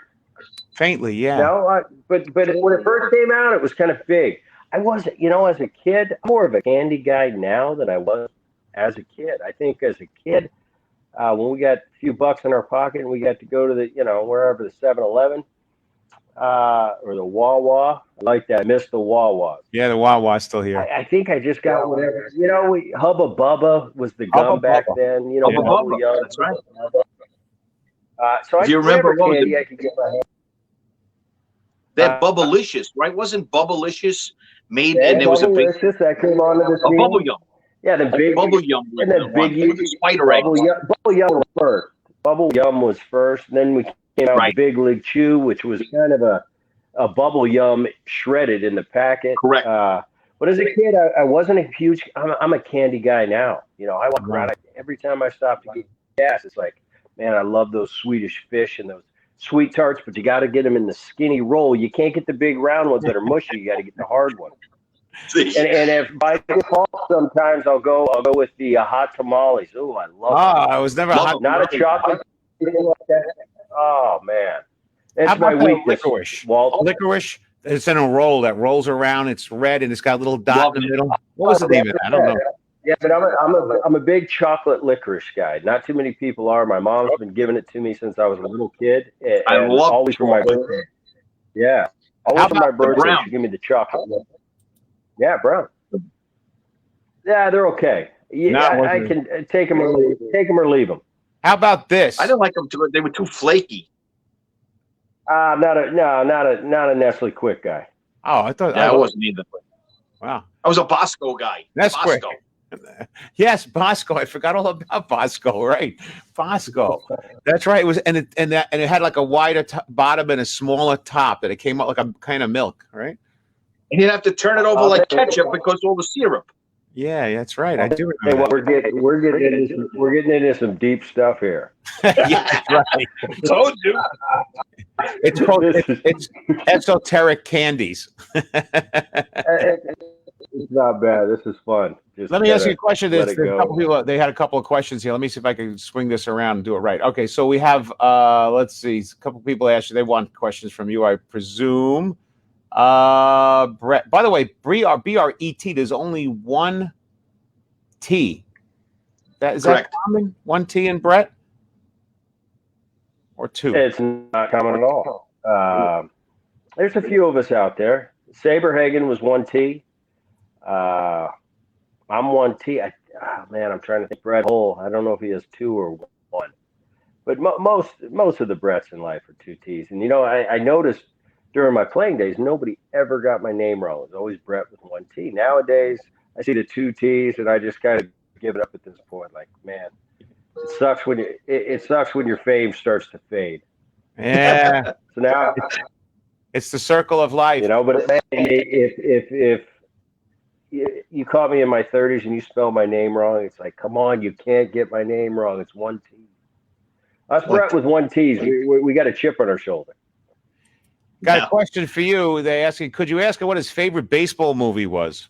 Faintly, yeah. No, but when it first came out, it was kind of big. I wasn't, you know, as a kid, I'm more of a candy guy now than I was as a kid. I think as a kid, when we got a few bucks in our pocket and we got to go to the, you know, wherever the 7-Eleven or the Wawa, I like that. I miss the Wawa. Yeah, the Wawa's still here. I think I just got whatever. You know, Hubba Bubba was the gum back then. You know, Hubba Bubba. That's right. So do you remember candy I could get my hand. That Bubblicious, right? Wasn't Bubblicious made and there was a big that came on to the scene. Bubble Yum. Yeah, the big Bubble Yum. And the big spider egg. Bubble Yum was first. Bubble Yum was first. And then we came out with Big League Chew, which was kind of a Bubble Yum shredded in the packet. Correct. But as a kid, I wasn't a huge. I'm a candy guy now. You know, I walk around every time I stop to get gas. It's like, man, I love those Swedish fish and those sweet tarts, but you got to get them in the skinny roll. You can't get the big round ones that are mushy. You got to get the hard ones. And if by default, sometimes I'll go with the hot tamales. Oh, I love them. I was never hot. Not a chocolate. Oh man, that's my weakness. Licorice. Licorice. It's in a roll that rolls around. It's red and it's got a little dot in the middle. What was the name of that? I don't know. Yeah, but I'm a big chocolate licorice guy. Not too many people are. My mom's been giving it to me since I was a little kid. And I love always for my birthday. Yeah, always for my birthday. She give me the chocolate. Yeah, brown. Yeah, they're okay. Yeah, I can take them or leave them. How about this? I didn't like them too. They were too flaky. Not a Nestle Quick guy. Oh, I thought Yeah, I wasn't either. Wow, I was a Bosco guy. that's Bosco. quick. Yes, Bosco. I forgot all about Bosco. Right, Bosco. That's right. It was, and it had like a wider bottom and a smaller top, and it came out like a kind of milk, right? And you'd have to turn it over like ketchup because all the syrup. Yeah, that's right. I do Hey, remember. we're getting into some deep stuff here. Yeah, that's right. Told you. It's called it's esoteric candies. It's not bad. This is fun. Just Let me ask you a question. let There's it a go. couple people. They had a couple of questions here. Let me see if I can swing this around and do it right. Okay, so we have. Let's see. A couple people asked you. They want questions from you, I presume. Brett. By the way, BRET. There's only one T. Is that common? One T in Brett, or two? It's not common at all. There's a few of us out there. Saberhagen was one T. I'm one T. I'm trying to think. Brett Hull. I don't know if he has two or one, but most of the Bretts in life are two T's. And I noticed during my playing days, nobody ever got my name wrong. It was always Brett with one T. Nowadays, I see the two T's, and I just kind of give it up at this point. Like, man, it sucks when your fame starts to fade. Yeah. So now it's the circle of life. But if you caught me in my 30s and you spell my name wrong, it's like, come on, you can't get my name wrong. It's one T. Us Brett with one T's, we got a chip on our shoulder. Got a question for you. They asking, could you ask him what his favorite baseball movie was?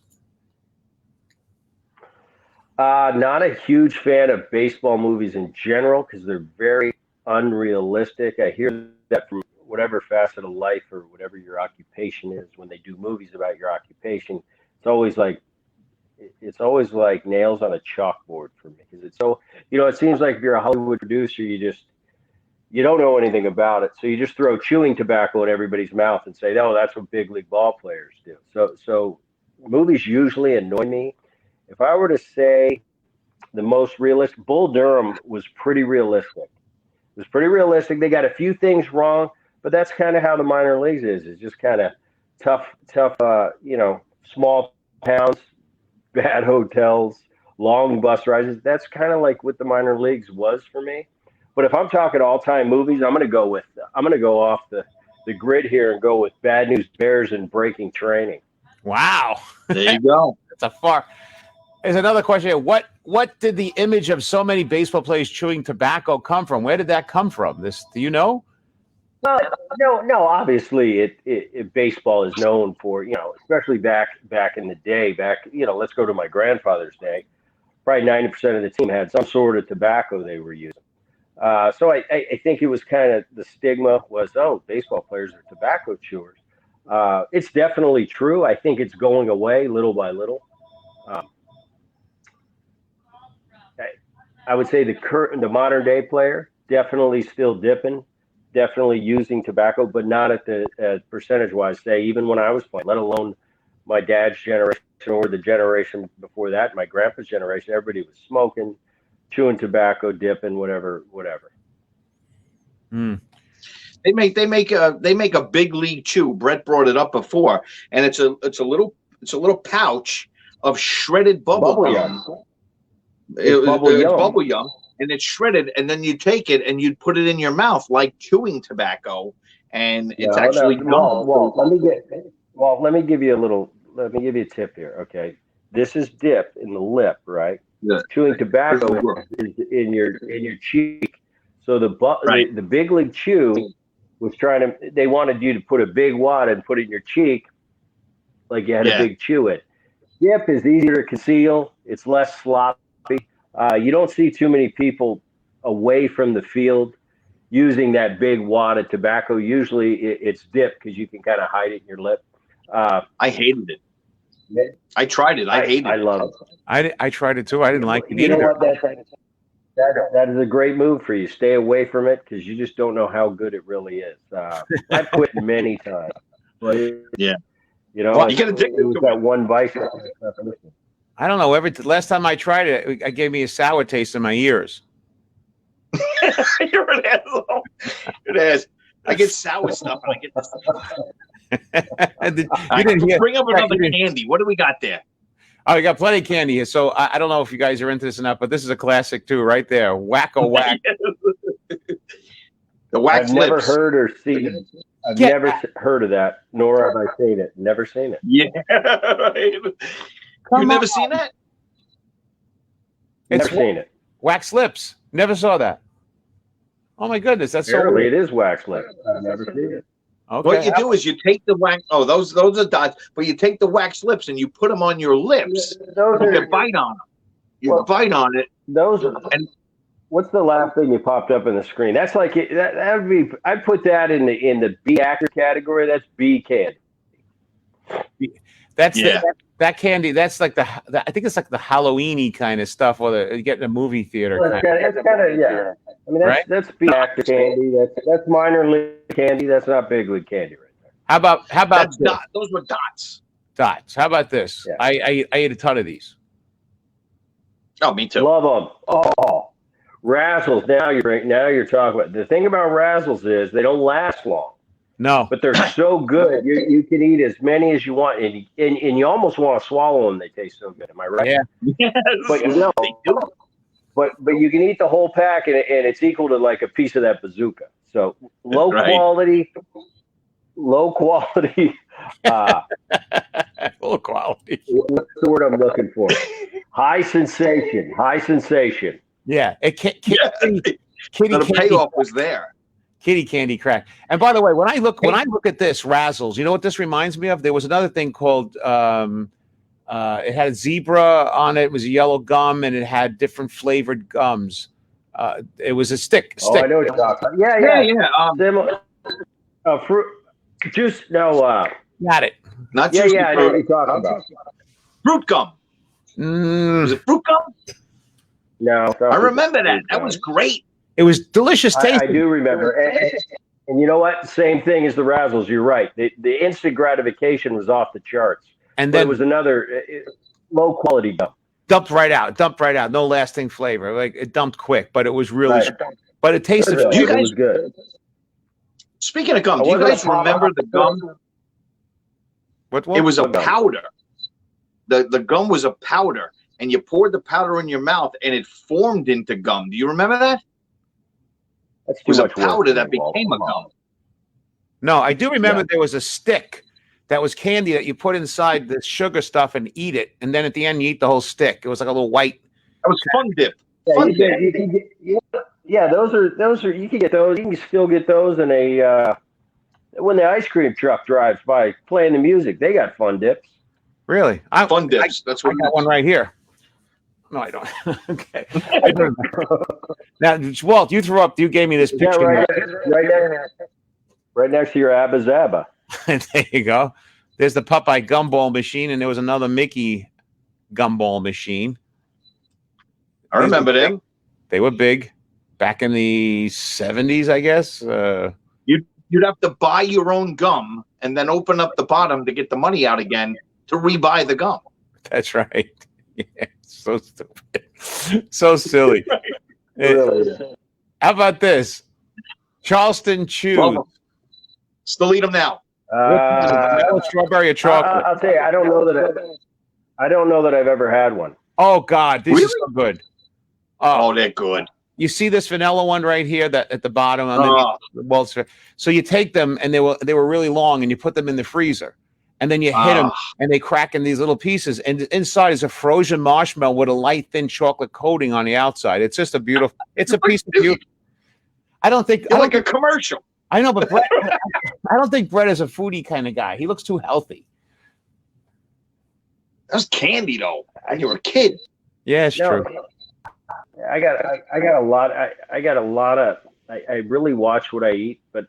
Not a huge fan of baseball movies in general because they're very unrealistic. I hear that from whatever facet of life or whatever your occupation is. When they do movies about your occupation, it's always like nails on a chalkboard for me because it's so it seems like if you're a Hollywood producer, you don't know anything about it, so you just throw chewing tobacco in everybody's mouth and say, "Oh, that's what big league ball players do." So movies usually annoy me. If I were to say the most realistic, Bull Durham was pretty realistic. It was pretty realistic. They got a few things wrong, but that's kind of how the minor leagues is. It's just kind of tough, small towns, bad hotels, long bus rides. That's kind of like what the minor leagues was for me. But if I'm talking all-time movies, I'm going to go off the grid here and go with Bad News Bears and Breaking Training. Wow. There you go. That's a far. There's another question here. What did the image of so many baseball players chewing tobacco come from? Where did that come from? Do you know? No. Obviously, baseball is known for especially back in the day. Let's go to my grandfather's day. Probably 90% of the team had some sort of tobacco they were using. So I think it was kind of the stigma was, baseball players are tobacco chewers. It's definitely true. I think it's going away little by little. I would say the modern day player definitely still dipping, definitely using tobacco, but not at the percentage wise. Say even when I was playing, let alone my dad's generation or the generation before that, my grandpa's generation, everybody was smoking, chewing tobacco, dipping, whatever. Hmm. They make a big league chew. Brett brought it up before, and it's a little pouch of shredded bubble gum. It's bubble gum, and it's shredded, and then you take it and you put it in your mouth like chewing tobacco, and it's actually gum. Let me give you a tip here. Okay, this is dip in the lip, right? Yeah. Chewing tobacco is in your cheek. So the big league chew was they wanted you to put a big wad and put it in your cheek, like you had a big chew it. Dip is easier to conceal. It's less sloppy. You don't see too many people away from the field using that big wad of tobacco. Usually it's dip because you can kind of hide it in your lip. I hated it. I tried it. I hated it. I love it. I tried it too. I didn't like it You either. know what? That is a great move for you. Stay away from it because you just don't know how good it really is. I've quit many times. But yeah. You get addicted to that one vice. I don't know. Last time I tried it, it gave me a sour taste in my ears. You're an asshole. It has. I get sour stuff, and I get this. You didn't hear. Bring up another candy. What do we got there? Oh, we got plenty of candy here. So I don't know if you guys are into this or not, but this is a classic too, right there. Whack-a-whack. The wax I've never lips. heard or seen it. I've never heard of that, nor have I seen it. Never seen it. Yeah. Right. You've never seen that? Never seen it. Wax lips. Never saw that. Oh my goodness, that's Apparently so it is wax lips. I've never seen it. okay. What you do is you take the wax. Oh, those are dots. But you take the wax lips and you put them on your lips. Those You are, can bite on them. You bite on it. those are, And- what's the last thing you popped up in the screen? That's like that would be. I'd put that in the B actor category. That's B candy. That's Yeah. that candy. That's like the I think it's like the Halloweeny kind of stuff, or you get in a movie theater. Well, it's kind of yeah. I mean, Right? that's B actor candy. That's minor league candy. That's not big league candy right there. How about That's this? those were dots. Dots? How about this? Yeah. I ate a ton of these. Oh, me too. Love them. Oh, Razzles. Now you're talking about the thing about Razzles is they don't last long, No, but they're so good. You can eat as many as you want, and you almost want to swallow them. They taste so good. Am I right? Yeah. Yes. But you know, They do. but you can eat the whole pack, and it's equal to like a piece of that bazooka. So low Right. quality. low quality. What's the word I'm looking for? High sensation. Yeah, kitty So the candy, payoff was there. kitty candy crack. And by the way, when I look at this Razzles, you know what this reminds me of? There was another thing called it had a zebra on it. It was a yellow gum, and it had different flavored gums. It was a stick. Oh, I know what you're talking about. Yeah. Similar. Fruit juice. No. Got it. Not Yeah, juicy I know what fruit. you're talking about. Fruit gum. Was it fruit gum? No. I remember that. That was great. It was delicious taste. I do remember. And you know what? Same thing as the Razzles. You're right. The instant gratification was off the charts. And But then it was another low quality gum. dumped right out. No lasting flavor. Like it dumped quick, but it was really. Right. But it tasted. It you guys- was good. Speaking of gum, I do you wasn't guys a pop- remember the gum? What? It was a What gum? powder. The gum was a powder, and you poured the powder in your mouth, and it formed into gum. Do you remember that? That's It was too a much work powder for that me, Walt. became a Come on. gum. No, I do remember Yeah. there was a stick that was candy that you put inside the sugar stuff and eat it, and then at the end you eat the whole stick. It was like a little white. That was Fun Dip. Yeah, Fun you Dip. can get, those are you can get those. You can still get those in a when the ice cream truck drives by playing the music. They got Fun Dips. Really? Fun Dips. That's I what got one right here. No, I don't. Okay. I don't. Now, Walt, you threw up. You gave me this Is that picture. right next to your Abba Zaba. There you go. There's the Popeye gumball machine, and there was another Mickey gumball machine. I remember them. They were big back in the 70s, I guess. You'd have to buy your own gum and then open up the bottom to get the money out again to rebuy the gum. That's right. Yeah, so stupid. So silly. Really? How about this? Charleston Chews. Well, still eat them now. Strawberry or chocolate? I'll tell you, I don't know that I've ever had one. Oh, God. This is Really? so good. Oh, they're good. You see this vanilla one right here that at the bottom? Oh. So you take them, and they were really long, and you put them in the freezer. And then you hit them, and they crack in these little pieces. And inside is a frozen marshmallow with a light, thin chocolate coating on the outside. It's just a beautiful. It's a piece of beauty. I don't think. You're like a commercial. I know, but Brett, I don't think Brett is a foodie kind of guy. He looks too healthy. That's candy, though. When you were a kid. Yeah, it's true. I got a lot. I got a lot of. I really watch what I eat, but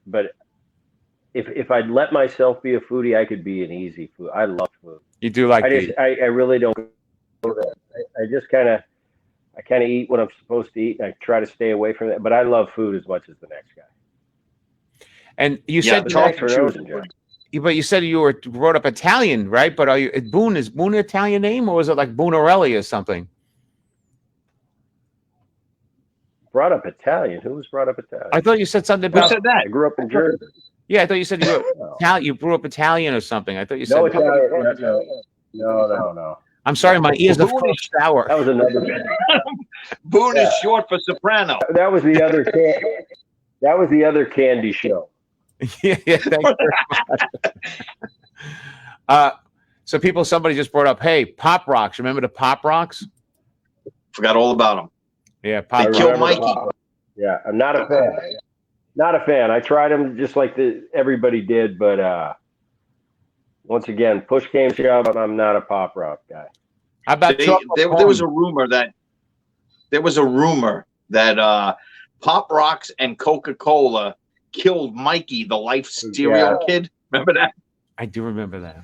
if I'd let myself be a foodie, I could be an easy food. I love food. You do like these. I really don't go there. I just kind of eat what I'm supposed to eat, and I try to stay away from that. But I love food as much as the next guy. And you Yeah, said Thanks for chocolate those, Jeff. but you said you were brought up Italian, right? But are you Boone? Is Boone an Italian name, or is it like Boonarelli or something? Brought up Italian. Who was brought up Italian? I thought you said something Who about. said that? I grew up in Jersey. Yeah, I thought you said you were No. Italian. You grew up Italian or something. I thought you said. No Italian. No. I'm sorry, my ears are Boone full of is- sour. That was another. Boone is short for soprano. That was the other. That was the other candy show. Yeah, thank you very much. So somebody just brought up, hey, Pop Rocks. Remember the Pop Rocks? Forgot all about them. Yeah, I Pop Rocks. killed remember Mikey. Pop. Yeah, I'm not a fan. Not a fan. I tried them just like everybody did, but once again, push came to shove. I'm not a Pop Rock guy. How about There was a rumor that Pop Rocks and Coca-Cola killed Mikey, the Life cereal kid. Remember that? I do remember that.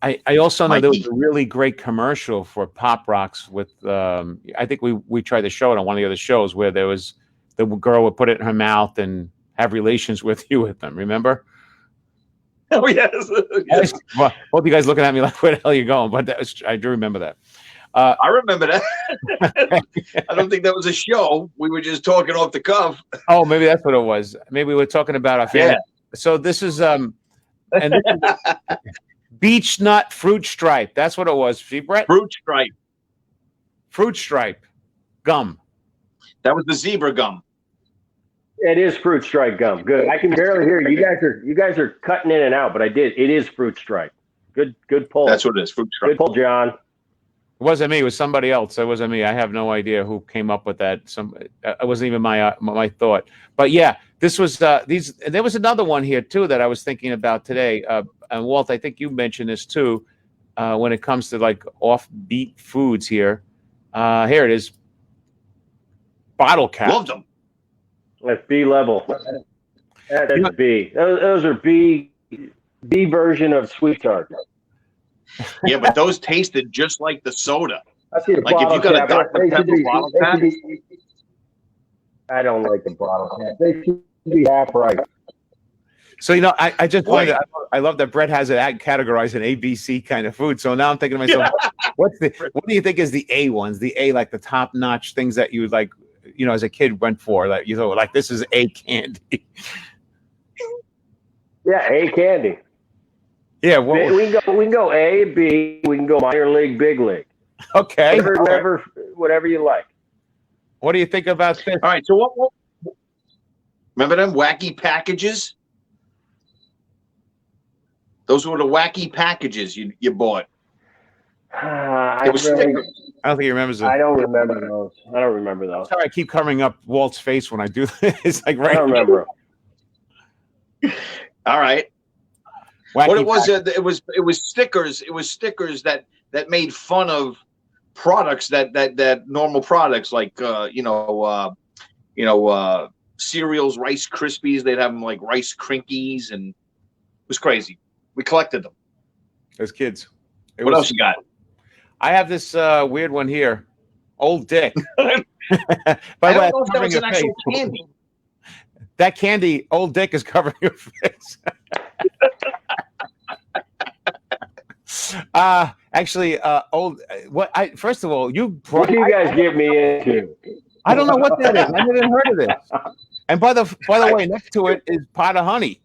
I also know there was Mikey. a really great commercial for Pop Rocks with I think we tried to show it on one of the other shows where there was the girl would put it in her mouth and have relations with them. Remember? Oh yes. Yes. Well, both you guys looking at me like, where the hell are you going? But I do remember that. I remember that. I don't think that was a show. We were just talking off the cuff. Oh, maybe that's what it was. Maybe we were talking about our family. Yeah. So this is and this is Beech Nut Fruit Stripe. That's what it was. See, Brett? Fruit Stripe. Fruit Stripe gum. That was the zebra gum. It is Fruit Stripe gum. Good. I can barely hear you. You guys are cutting in and out, but I did. It is Fruit Stripe. Good pull. That's what it is. Fruit Stripe. Good pull, John. It wasn't me. It was somebody else. It wasn't me. I have no idea who came up with that. It wasn't even my thought. But yeah, this was these. There was another one here too that I was thinking about today. And Walt, I think you mentioned this too. When it comes to like offbeat foods here, here it is. Bottle cap. Loved them. That's B level. That's B. Those are B version of sweet tart. Yeah, but those tasted just like the soda. I see the Like if bottle you got a cap. Dr. They should Pepper be- bottle they cap? should be- I don't like the bottle cap. They should be half right. So I just Boy. wanted. I love that Brett has it categorized in ABC kind of food. So now I'm thinking to myself, what do you think is the A ones? The A, like the top notch things that you like, as a kid went for, like like this is A candy. Yeah, A candy. Yeah. We can go A, B. We can go minor league, big league. Okay. Whatever you like. What do you think about this? All right, so what remember them wacky packages? Those were the wacky packages you bought. It was stickers. I don't think he remembers it. I don't remember those. I don't remember those. Sorry, I keep covering up Walt's face when I do this. It's like I right. don't remember. All right. Wacky What it was, pack- it was stickers. It was stickers that made fun of products that normal products like cereals, Rice Krispies. They'd have them like Rice Crinkies, and it was crazy. We collected them. as kids. What else you got? I have this weird one here. Old Dick. By I the way, don't know if that covering was an your actual face. candy. That candy, Old Dick, is covering your face. Actually, first of all, What do you guys get me into? I don't know what that is. I never heard of this. And by the way, next to it is pot of honey.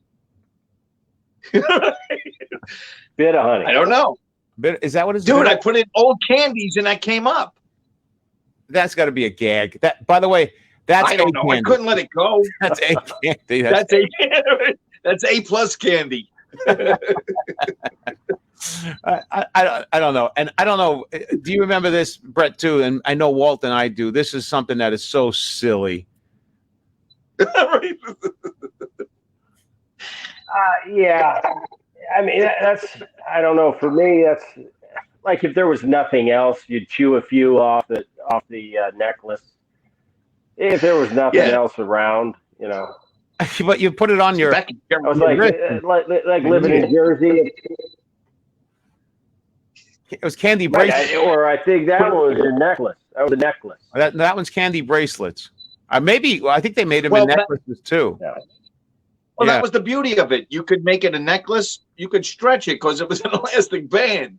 Bit of honey. I don't know. Is that what it's Dude, I put in old candies and that came up. That's got to be a gag. That, by the way, that's I don't know. I candy. couldn't let it go. That's A candy. That's A plus candy. I don't know. And I don't know. Do you remember this, Brett, too? And I know Walt and I do. This is something that is so silly. Yeah. I mean, that's, I don't know. For me, that's like if there was nothing else, you'd chew a few off the necklace. If there was nothing else around, But you put it on your. Becky, I was like living in Jersey. It was candy bracelets. Or I think that one was your necklace. That was a necklace. That one's candy bracelets. I think they made them in necklaces too. Yeah. Well, that was the beauty of it. You could make it a necklace. You could stretch it because it was an elastic band.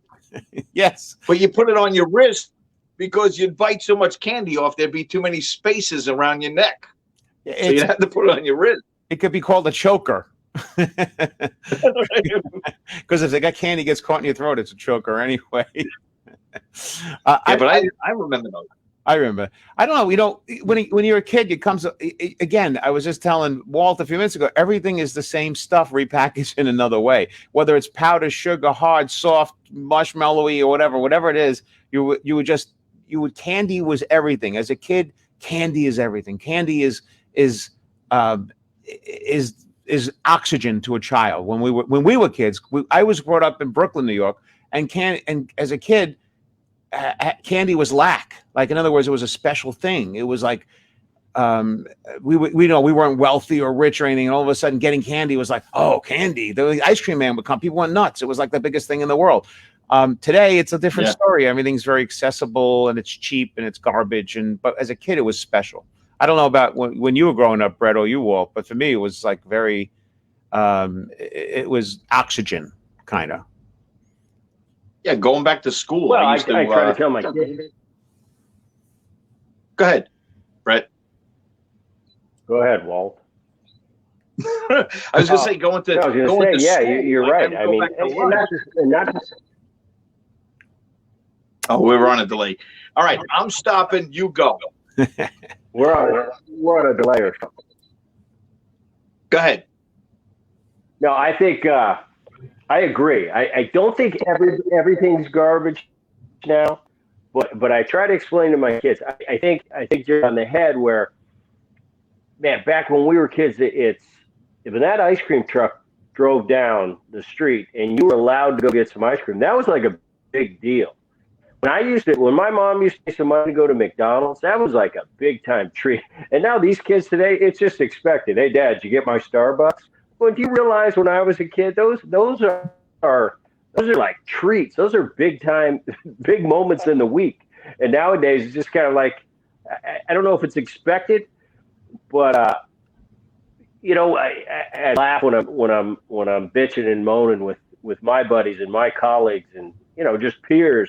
Yes. But you put it on your wrist, because you'd bite so much candy off, there'd be too many spaces around your neck. So you'd have to put it on your wrist. It could be called a choker. Because if that candy gets caught in your throat, it's a choker anyway. I remember those. I remember. I don't know. When you're a kid, it comes again. I was just telling Walt a few minutes ago. Everything is the same stuff repackaged in another way. Whether it's powder, sugar, hard, soft, marshmallowy, or whatever it is, candy was everything. As a kid, candy is everything. Candy is oxygen to a child. When we were kids, I was brought up in Brooklyn, New York, and as a kid. Candy was lack. Like, in other words, it was a special thing. It was like we weren't wealthy or rich or anything, and all of a sudden getting candy was like, oh, candy. The ice cream man would come. People went nuts. It was like the biggest thing in the world. Today, it's a different story. Everything's very accessible and it's cheap and it's garbage. But as a kid, it was special. I don't know about when you were growing up, Bret, or you, Walt, but for me, it was like very. It was oxygen, kind of. Yeah, going back to school. Well, I try to tell my kids. Go ahead, Bret. Go ahead, Walt. I was going to say, going to. I was going to say, yeah, you're right. I mean, not just. Oh, we were on a delay. All right, I'm stopping. You go. we're on a delay or something. Go ahead. No, I think. I agree. I don't think everything's garbage now, but I try to explain to my kids. I think you're on the head where, man, back when we were kids, if that ice cream truck drove down the street and you were allowed to go get some ice cream, that was like a big deal. When my mom used to pay some money to go to McDonald's, that was like a big time treat. And now these kids today, it's just expected. Hey, Dad, did you get my Starbucks? Well, do you realize when I was a kid, those are like treats. Those are big moments in the week. And nowadays, it's just kind of like, I don't know if it's expected, but I laugh when I'm bitching and moaning with my buddies and my colleagues and just peers,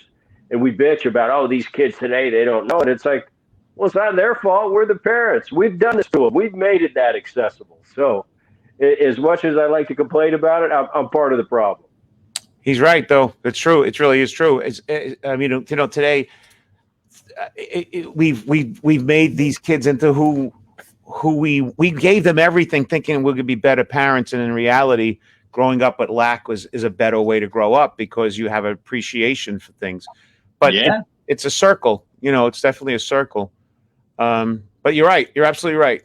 and we bitch about, oh, these kids today, they don't know it. It's like, well, it's not their fault. We're the parents. We've done this to them. We've made it that accessible. So. As much as I like to complain about it, I'm part of the problem. He's right, though. It's true. It really is true. Today we've made these kids into who we gave them everything, thinking we're going to be better parents, and in reality, growing up with lack is a better way to grow up because you have appreciation for things. But it's a circle. It's definitely a circle. But you're right. You're absolutely right.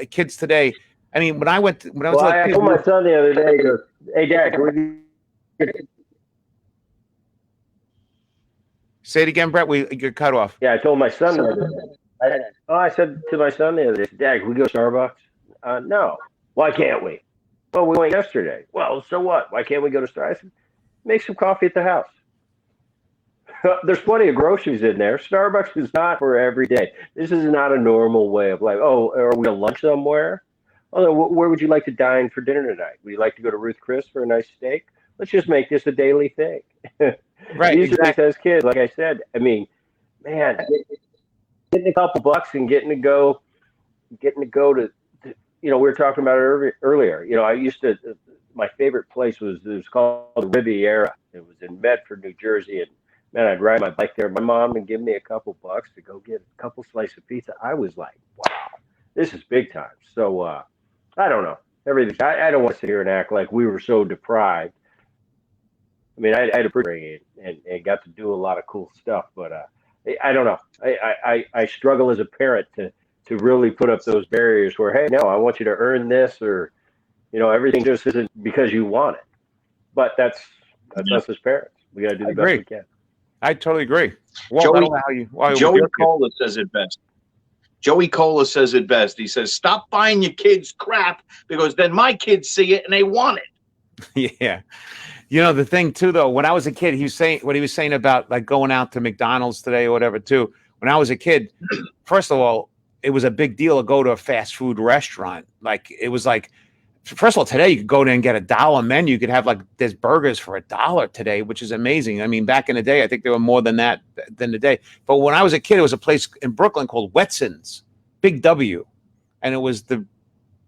Kids today. I mean, I told my son the other day, he goes, hey, Dad, can we... Say it again, Bret. We get cut off. Yeah, I told my son the other day. I said to my son the other day, Dad, can we go to Starbucks? No. Why can't we? Well, we went yesterday. Well, so what? Why can't we go to Starbucks? I said, make some coffee at the house. There's plenty of groceries in there. Starbucks is not for every day. This is not a normal way of life. Oh, are we at lunch somewhere? Oh, where would you like to dine for dinner tonight? Would you like to go to Ruth Chris for a nice steak? Let's just make this a daily thing. Right. These exactly. As kids, like I said, I mean, man, getting a couple bucks and getting to go to we were talking about it earlier. I used to, my favorite place was called the Riviera. It was in Medford, New Jersey. And man, I'd ride my bike there. My mom would give me a couple bucks to go get a couple slices of pizza. I was like, wow, this is big time. So, I don't know. Everything. I don't want to sit here and act like we were so deprived. I mean, I had a pretty and got to do a lot of cool stuff, but I don't know. I struggle as a parent to really put up those barriers where, hey, no, I want you to earn this, or everything just isn't because you want it. But that's us as parents. We got to do the best we can. I totally agree. Well, Joey Cola says it best. Joey Cola says it best. He says, stop buying your kids crap because then my kids see it and they want it. Yeah. The thing too, though, when I was a kid, he was saying about like going out to McDonald's today or whatever too. When I was a kid, first of all, it was a big deal to go to a fast food restaurant. Like it was like First of all, today you could go there and get $1 menu. You could have like there's burgers for $1 today, which is amazing. I mean, back in the day, I think there were more than that than today. But when I was a kid, it was a place in Brooklyn called Wetson's, Big W, and it was the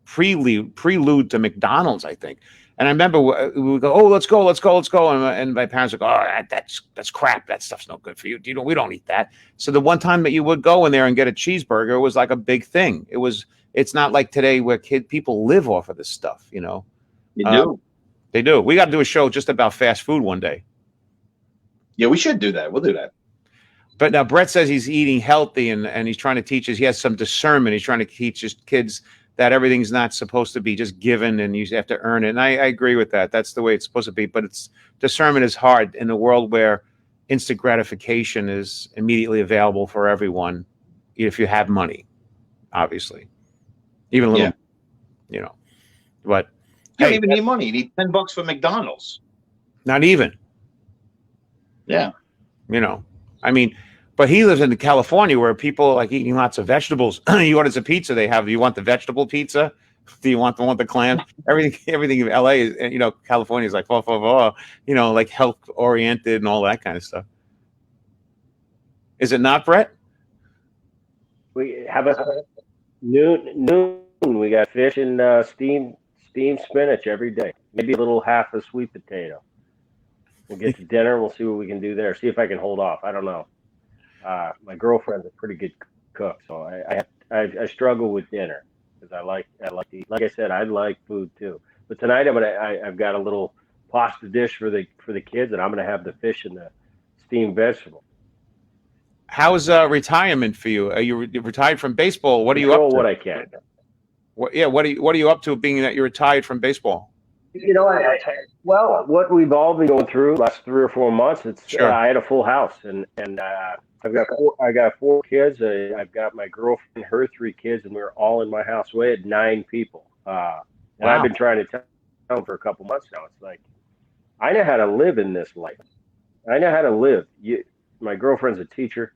prelude to McDonald's, I think. And I remember we would go, oh, let's go. And my parents would go, oh, that's crap. That stuff's no good for you. We don't eat that. So the one time that you would go in there and get a cheeseburger was like a big thing. It's not like today where people live off of this stuff, You do. They do. We got to do a show just about fast food one day. Yeah, we should do that. We'll do that. But now Bret says he's eating healthy and he's trying to teach us. He has some discernment. He's trying to teach his kids that everything's not supposed to be just given and you have to earn it. And I agree with that. That's the way it's supposed to be. But discernment is hard in a world where instant gratification is immediately available for everyone if you have money, obviously. Even a little, but you don't even need money. You need $10 for McDonald's. Not even. Yeah. I mean, but he lives in California where people like eating lots of vegetables. You order a pizza, you want the vegetable pizza? Do you want the clam? Everything in LA is, California is like, like health oriented and all that kind of stuff. Is it not, Bret? We have a noon. We got fish and steamed spinach every day. Maybe a little half a sweet potato. We'll get to dinner. We'll see what we can do there. See if I can hold off. I don't know. My girlfriend's a pretty good cook, so I struggle with dinner because I like to eat. Like I said, I like food too. But tonight I've got a little pasta dish for the kids, and I'm gonna have the fish and the steamed vegetable. How's retirement for you? Are you retired from baseball? What are you up to? What I can. What are you up to, being that you're retired from baseball? What we've all been going through last 3 or 4 months. Sure. I had a full house, and I've got 4 kids. I've got my girlfriend, her 3 kids, and we were all in my house. We had 9 people, and Wow. I've been trying to tell them for a couple months now. It's like I know how to live in this life. I know how to live. My girlfriend's a teacher.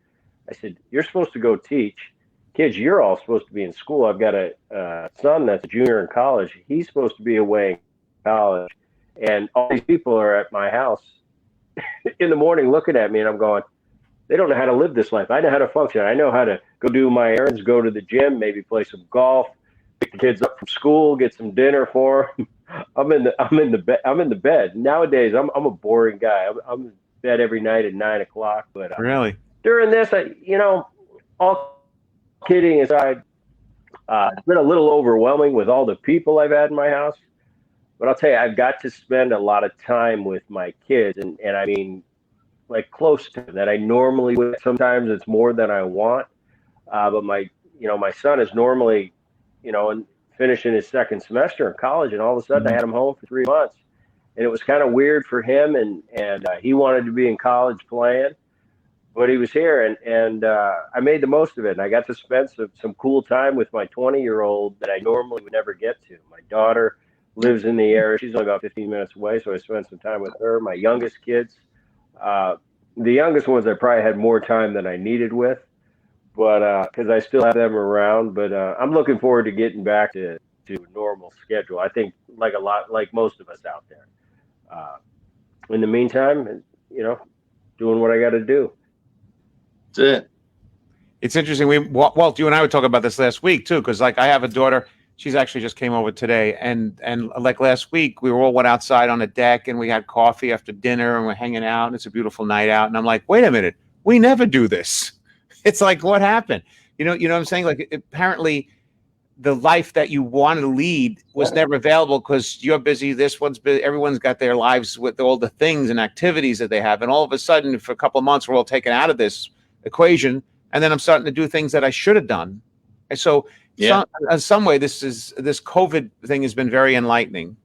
I said, you're supposed to go teach. Kids, you're all supposed to be in school. I've got a son that's a junior in college. He's supposed to be away in college. And all these people are at my house in the morning looking at me, and I'm going, they don't know how to live this life. I know how to function. I know how to go do my errands, go to the gym, maybe play some golf, pick the kids up from school, get some dinner for them. I'm in the bed. Nowadays, I'm a boring guy. I'm in bed every night at 9 o'clock. But Really? During this, all kidding aside, it's been a little overwhelming with all the people I've had in my house. But I'll tell you, I've got to spend a lot of time with my kids, and I mean, like close to that. I normally would. Sometimes it's more than I want. But my son is normally, finishing his second semester in college, and all of a sudden I had him home for 3 months, and it was kind of weird for him, and he wanted to be in college playing. But he was here, and I made the most of it. And I got to spend some cool time with my 20-year-old that I normally would never get to. My daughter lives in the area. She's only about 15 minutes away, so I spent some time with her. My youngest kids, the youngest ones I probably had more time than I needed with, but because I still have them around. But I'm looking forward to getting back to a normal schedule. I think like most of us out there. In the meantime, doing what I got to do. That's it. It's interesting. Walt, you and I were talking about this last week too, because like I have a daughter. She's actually just came over today, and like last week, we all went outside on the deck and we had coffee after dinner and we're hanging out. And it's a beautiful night out, and I'm like, wait a minute, we never do this. It's like, what happened? You know what I'm saying? Like apparently, the life that you want to lead was never available because you're busy. This one's busy. Everyone's got their lives with all the things and activities that they have, and all of a sudden, for a couple of months, we're all taken out of this equation, and then I'm starting to do things that I should have done. And so in some way, this COVID thing has been very enlightening.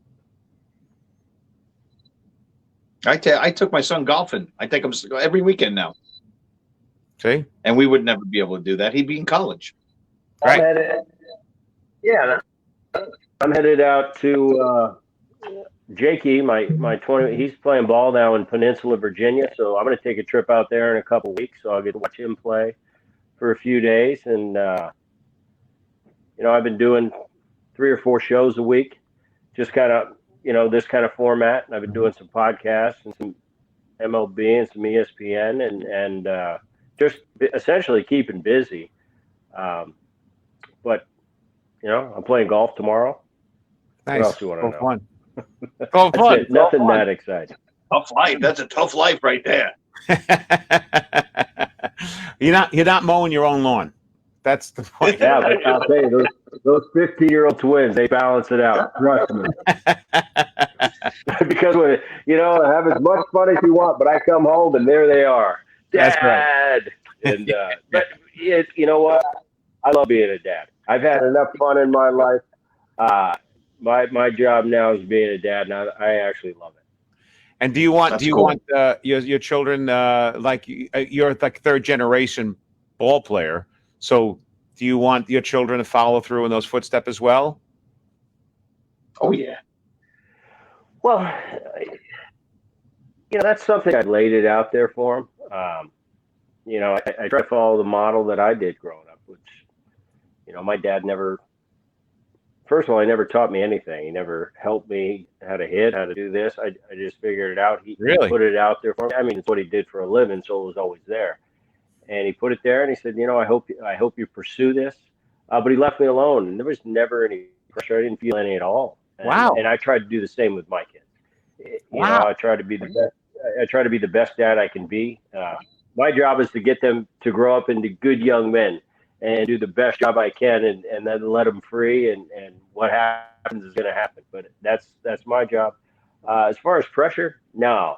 I took my son golfing. I take him every weekend now. See? And we would never be able to do that. He'd be in college. Right. I'm headed out to Jakey, my 20. He's playing ball now in Peninsula, Virginia. So I'm going to take a trip out there in a couple of weeks. So I'll get to watch him play for a few days. And, I've been doing 3 or 4 shows a week. just kind of, this kind of format. And I've been doing some podcasts and some MLB and some ESPN and just essentially keeping busy. But, I'm playing golf tomorrow. Nice. What else do you want to know? Fun. Go fun. It. Nothing that exciting. Tough life. That's a tough life right there. You're not mowing your own lawn. That's the point. Yeah, but I'll tell you, those 50-year-old twins, they balance it out. Trust me. Because I have as much fun as you want, but I come home and there they are, Dad. That's right. And but you know what? I love being a dad. I've had enough fun in my life. My job now is being a dad, and I actually love it. And do you want cool. your children like you're like third generation ball player? So do you want your children to follow through in those footsteps as well? Oh yeah. Well, that's something I laid it out there for them. I try to follow the model that I did growing up, which, my dad never. First of all, he never taught me anything. He never helped me how to hit, how to do this. I just figured it out. He put it out there for me. I mean, it's what he did for a living, so it was always there. And he put it there, and he said, I hope you pursue this. But he left me alone, and there was never any pressure. I didn't feel any at all. Wow. And I tried to do the same with my kids. Wow. I try to be the best. I try to be the best dad I can be. My job is to get them to grow up into good young men and do the best job I can, and then let them free. And what happens is going to happen. But that's my job. As far as pressure, no.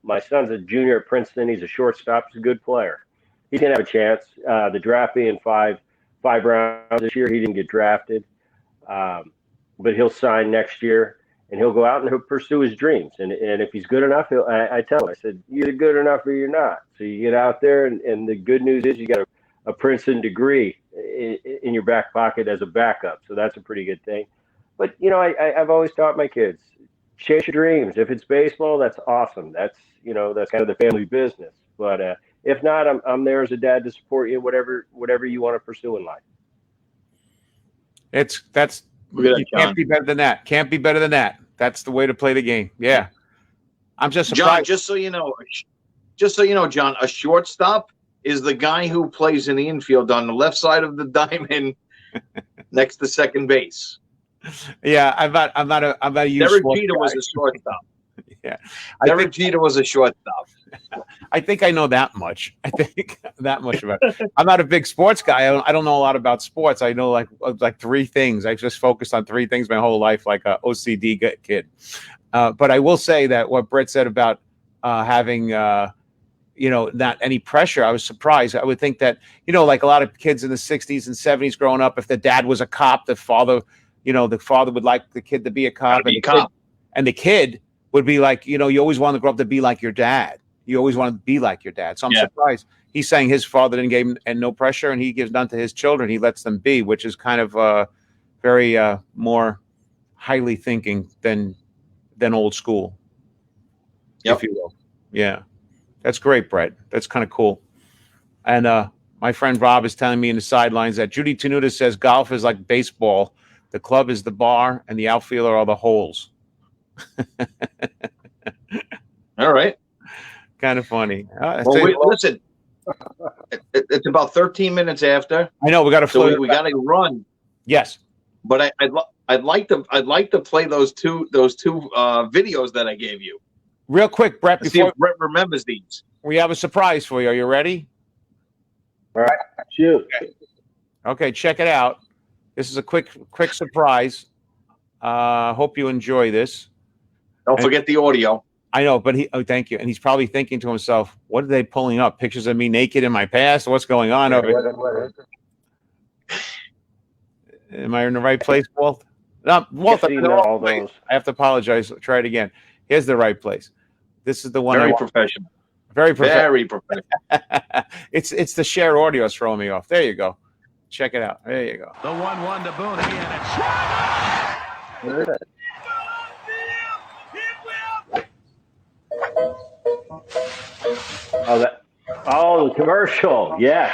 My son's a junior at Princeton. He's a shortstop. He's a good player. He's going to have a chance. The draft being five rounds this year, he didn't get drafted. But he'll sign next year, and he'll go out and he'll pursue his dreams. And if he's good enough, I tell him, I said, you're either good enough or you're not. So you get out there, and the good news is you got a Princeton degree in your back pocket as a backup. So that's a pretty good thing. But, I've always taught my kids, chase your dreams. If it's baseball, that's awesome. That's kind of the family business. But if not, I'm there as a dad to support you, whatever you want to pursue in life. You can't be better than that. Can't be better than that. That's the way to play the game. Yeah. I'm just surprised. John, just so you know, John, a shortstop is the guy who plays in the infield on the left side of the diamond next to second base. Yeah, I'm not a Derek Jeter was a shortstop. Yeah. Derek Jeter was a shortstop. I think I know that much. I think that much about it. I'm not a big sports guy. I don't know a lot about sports. I know like three things. I've just focused on three things my whole life, like a OCD kid. But I will say that what Bret said about having not any pressure, I was surprised. I would think that, like a lot of kids in the 60s and 70s growing up, if the dad was a cop, the father would like the kid to be a cop. And the kid would be like, you always want to grow up to be like your dad. You always want to be like your dad. So I'm surprised. He's saying his father didn't give him and no pressure, and he gives none to his children. He lets them be, which is kind of very more highly thinking than old school, if you will. Yeah. That's great, Bret. That's kind of cool. And my friend Rob is telling me in the sidelines that Judy Tenuta says golf is like baseball. The club is the bar, and the outfielder are the holes. All right. Kind of funny. Listen, it's about 13 minutes after. I know we got to. So we got to run. Yes, but I'd like to play those two videos that I gave you. Real quick, Bret. See if Bret remembers these. We have a surprise for you. Are you ready? All right, shoot. Okay, check it out. This is a quick surprise. Hope you enjoy this. Don't forget the audio. I know, but thank you. And he's probably thinking to himself, what are they pulling up? Pictures of me naked in my past? What's going on over here? Am I in the right place, Walt? No, Walt, I have to apologize. Try it again. Here's the right place. This is the one. Very professional. Very professional. Very professional. It's the shared audio is throwing me off. There you go. Check it out. There you go. The 1-1 to Boone. He had it. The commercial. Yeah.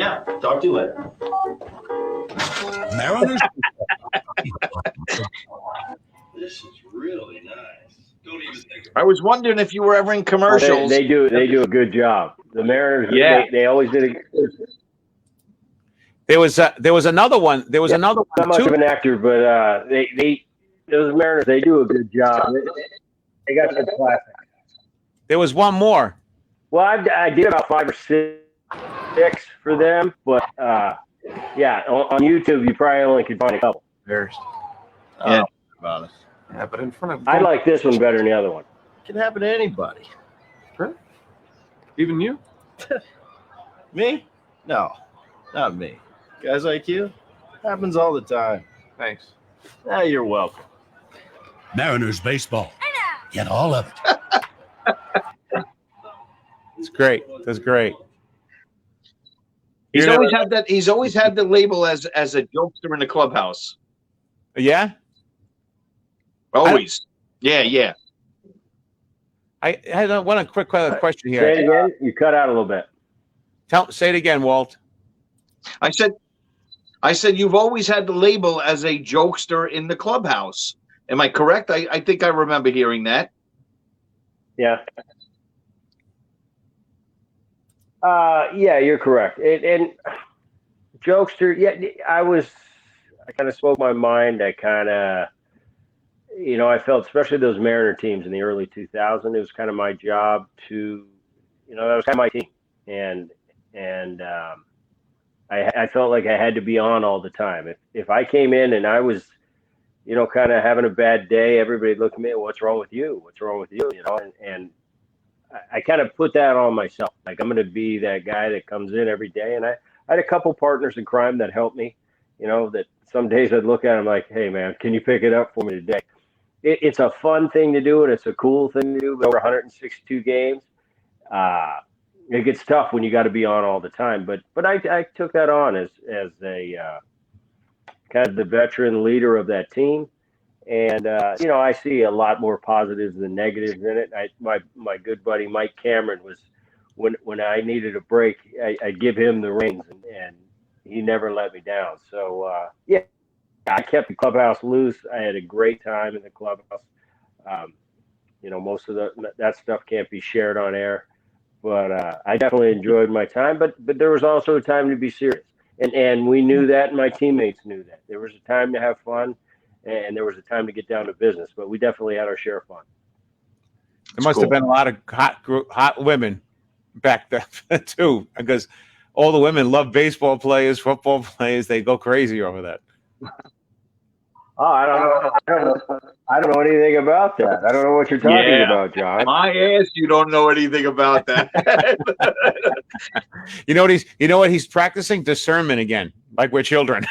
Yeah, talk to you later. Mariners. This is really nice. Don't even think I was wondering if you were ever in commercials. They do a good job. The Mariners, Yeah. they always did a There was another one. There was another not one much too. of an actor, but those Mariners, they do a good job. They got some classics. There was one more. Well, I did about 5 or 6 for them, but yeah, on YouTube you probably only could find a couple. Embarrassed. Yeah. About it. Yeah, but in front of I like this one better than the other one. it can happen to anybody. even you. Me? No, not me. Guys like you, happens all the time. Thanks. Ah, you're welcome. Mariners baseball. Get all of it. It's great. That's great. He's You know- always had that. He's always had the label as a jokester in the clubhouse. Yeah. Always. Yeah. I had one quick question Say it here. again. You cut out a little bit. Say it again, Walt. I said you've always had the label as a jokester in the clubhouse. Am I correct? I think I remember hearing that. Yeah. Yeah, you're correct. And jokester, yeah, I kind of spoke my mind. I kind of, I felt, especially those Mariner teams in the early 2000s, it was kind of my job to, that was kind of my team. And I felt like I had to be on all the time. If I came in and I was, kind of having a bad day, everybody looked at me, what's wrong with you? What's wrong with you? And I kind of put that on myself. Like, I'm going to be that guy that comes in every day. And I had a couple partners in crime that helped me, that some days I'd look at them like, hey, man, can you pick it up for me today? It's a fun thing to do, and it's a cool thing to do. Over 162 games. It gets tough when you got to be on all the time. But I took that on as a kind of the veteran leader of that team. And, I see a lot more positives than negatives in it. My good buddy Mike Cameron was, when I needed a break, I give him the reins, and he never let me down. So, yeah, I kept the clubhouse loose. I had a great time in the clubhouse. Most of that stuff can't be shared on air, but I definitely enjoyed my time. But there was also a time to be serious, and we knew that, and my teammates knew that. There was a time to have fun, and there was a time to get down to business. But we definitely had our share of fun. There must have been a lot of hot women back then too, because all the women love baseball players, football players. They go crazy over that. Oh, I don't know anything about that. I don't know what you're talking about, John. My ass, you don't know anything about that. You know what he's practicing? Discernment again, like we're children.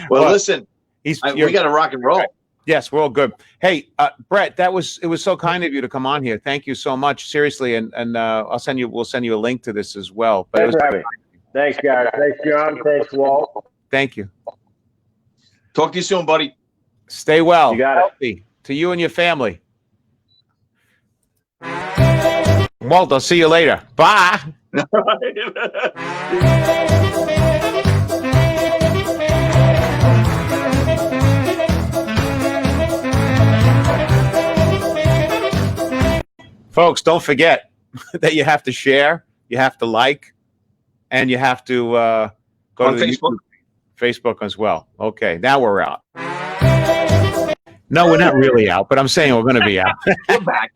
Well, listen, we got to rock and roll. Yes, we're all good. Hey, Bret, it was so kind of you to come on here. Thank you so much, seriously, and we'll send you a link to this as well. But Thanks, guys. Thanks, John. Thanks, Walt. Thank you. Talk to you soon, buddy. Stay well. You got it. To you and your family. Walt, I'll see you later. Bye. Folks, don't forget that you have to share, you have to like, and you have to go on to Facebook. Facebook as well. Okay, now we're out. No, we're not really out, but I'm saying we're going to be out. We're back.